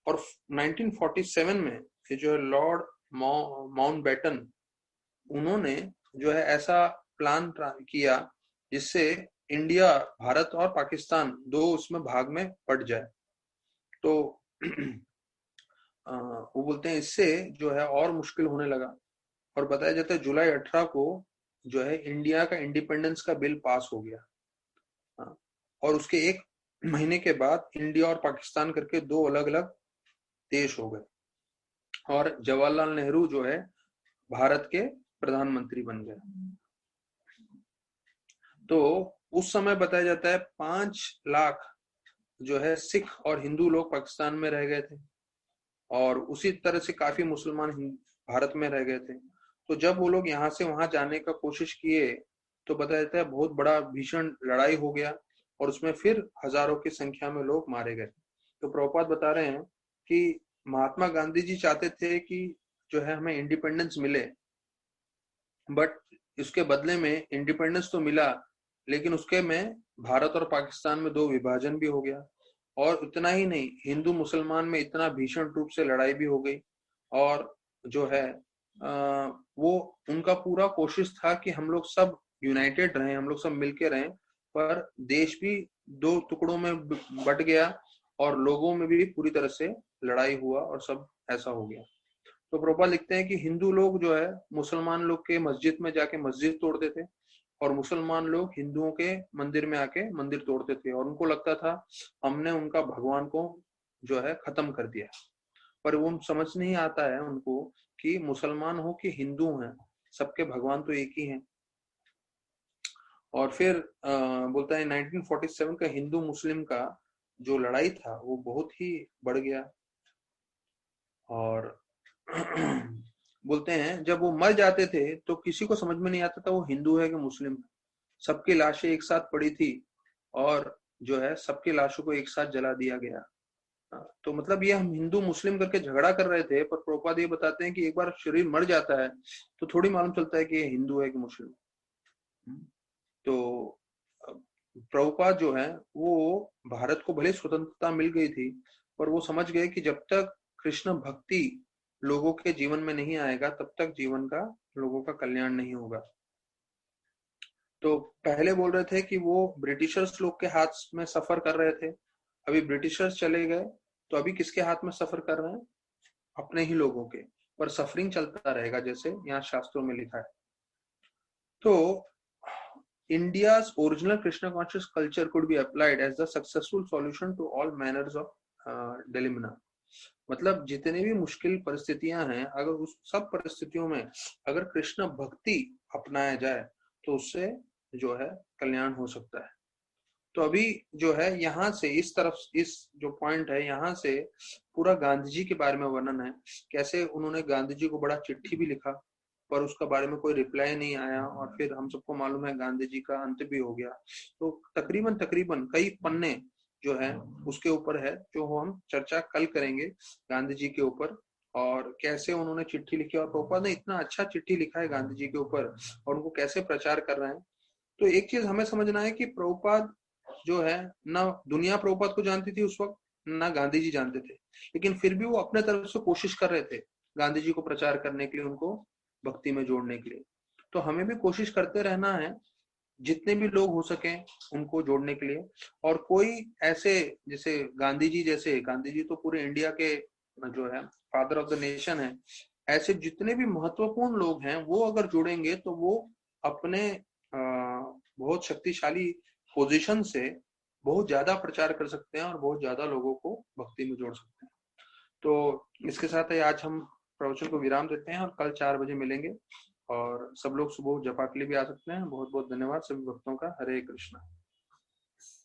S1: और 1947 में ये जो है लॉर्ड माउंटबेटन, उन्होंने जो है ऐसा प्लान किया जिससे इंडिया, भारत और पाकिस्तान दो उसमें भाग में पड़ जाए। तो वो बोलते हैं इससे जो है और मुश्किल होने लगा, और बताया जाता है जुलाई 18 को जो है इंडिया का इंडिपेंडेंस का बिल पास हो गया। और उसके 1 महीने के बाद इंडिया और पाकिस्तान करके 2 अलग अलग देश हो गए और जवाहरलाल नेहरू जो है भारत के प्रधानमंत्री बन गए। तो उस समय बताया जाता है 5 लाख जो है सिख और हिंदू लोग पाकिस्तान में रह गए थे और उसी तरह से काफी मुसलमान भारत में रह गए थे। तो जब वो लोग यहाँ से वहां जाने का कोशिश किए तो बताया जाता है बहुत बड़ा भीषण लड़ाई हो गया और उसमें फिर हजारों की संख्या में लोग मारे गए। तो प्रभुपाद बता रहे हैं कि महात्मा गांधी जी चाहते थे कि जो है हमें इंडिपेंडेंस मिले, बट इसके बदले में इंडिपेंडेंस तो मिला लेकिन उसके में भारत और पाकिस्तान में 2 विभाजन भी हो गया और उतना ही नहीं, हिंदू मुसलमान में इतना भीषण रूप से लड़ाई भी हो गई और जो है वो उनका पूरा कोशिश था कि हम लोग सब यूनाइटेड रहें, हम लोग सब मिलके रहें, पर देश भी 2 टुकड़ों में बट गया और लोगों में भी पूरी तरह से लड़ाई हुआ और सब ऐसा हो गया। तो प्रभुपाद लिखते हैं कि हिंदू लोग जो है मुसलमान लोग के मस्जिद में जाके मस्जिद तोड़ते थे और मुसलमान लोग हिंदुओं के मंदिर में आके मंदिर तोड़ते थे और उनको लगता था हमने उनका भगवान को जो है खत्म कर दिया। पर वो समझ नहीं आता है उनको कि मुसलमान हो कि हिंदू हैं, सबके भगवान तो एक ही हैं। और फिर बोलता है 1947 का हिंदू मुस्लिम का जो लड़ाई था वो बहुत ही बढ़ गया और बोलते हैं जब वो मर जाते थे तो किसी को समझ में नहीं आता था वो हिंदू है कि मुस्लिम। सबकी लाशें एक साथ पड़ी थी और जो है सबकी लाशों को एक साथ जला दिया गया। तो मतलब ये हम हिंदू मुस्लिम करके झगड़ा कर रहे थे, पर प्रभुपाद ये बताते हैं कि एक बार शरीर मर जाता है तो थोड़ी मालूम चलता है कि ये हिंदू है कि मुस्लिम। तो प्रभुपाद जो है वो भारत को भले स्वतंत्रता मिल गई थी पर वो समझ गए कि जब तक कृष्ण भक्ति लोगों के जीवन में नहीं आएगा तब तक जीवन का लोगों का कल्याण नहीं होगा। तो पहले बोल रहे थे कि वो ब्रिटिशर्स लोग के हाथ में सफर कर रहे थे, अभी ब्रिटिशर्स चले गए तो अभी किसके हाथ में सफर कर रहे हैं? अपने ही लोगों के, पर सफरिंग चलता रहेगा जैसे यहाँ शास्त्रों में लिखा है। तो India's original Krishna conscious culture could be applied as the successful solution to all manners of dilemma। मतलब जितने भी मुश्किल परिस्थितियां हैं अगर उस सब परिस्थितियों में अगर कृष्ण भक्ति अपनाया जाए तो उससे जो है कल्याण हो सकता है। तो अभी जो है यहाँ से इस तरफ इस जो पॉइंट है यहाँ से पूरा गांधी जी के बारे में वर्णन है, कैसे उन्होंने गांधी जी को बड़ा चिट्ठी भी लिखा पर उसका बारे में कोई रिप्लाई नहीं आया और फिर हम सबको मालूम है गांधी जी का अंत भी हो गया। तो तकरीबन कई पन्ने जो है उसके ऊपर है जो हम चर्चा कल करेंगे गांधी जी के ऊपर और कैसे उन्होंने चिट्ठी लिखी और प्रभुपाद ने इतना अच्छा चिट्ठी लिखा है गांधी जी के ऊपर और उनको कैसे प्रचार कर रहे हैं। तो एक चीज हमें समझना है कि प्रभुपाद जो है ना दुनिया प्रभुपाद को जानती थी उस वक्त, ना गांधी जी जानते थे, लेकिन फिर भी वो अपने तरफ से कोशिश कर रहे थे गांधी जी को प्रचार करने के लिए, उनको भक्ति में जोड़ने के लिए। तो हमें भी कोशिश करते रहना है जितने भी लोग हो सके उनको जोड़ने के लिए। और कोई ऐसे जैसे गांधी जी जैसे, गांधी जी तो पूरे इंडिया के जो है फादर ऑफ द नेशन है, ऐसे जितने भी महत्वपूर्ण लोग हैं वो अगर जुड़ेंगे तो वो अपने बहुत शक्तिशाली पोजीशन से बहुत ज्यादा प्रचार कर सकते हैं और बहुत ज्यादा लोगों को भक्ति में जोड़ सकते हैं। तो इसके साथ ही आज हम प्रवचन को विराम देते हैं और कल 4 बजे मिलेंगे और सब लोग सुबह जपा के लिए भी आ सकते हैं। बहुत बहुत धन्यवाद सभी भक्तों का। हरे कृष्णा।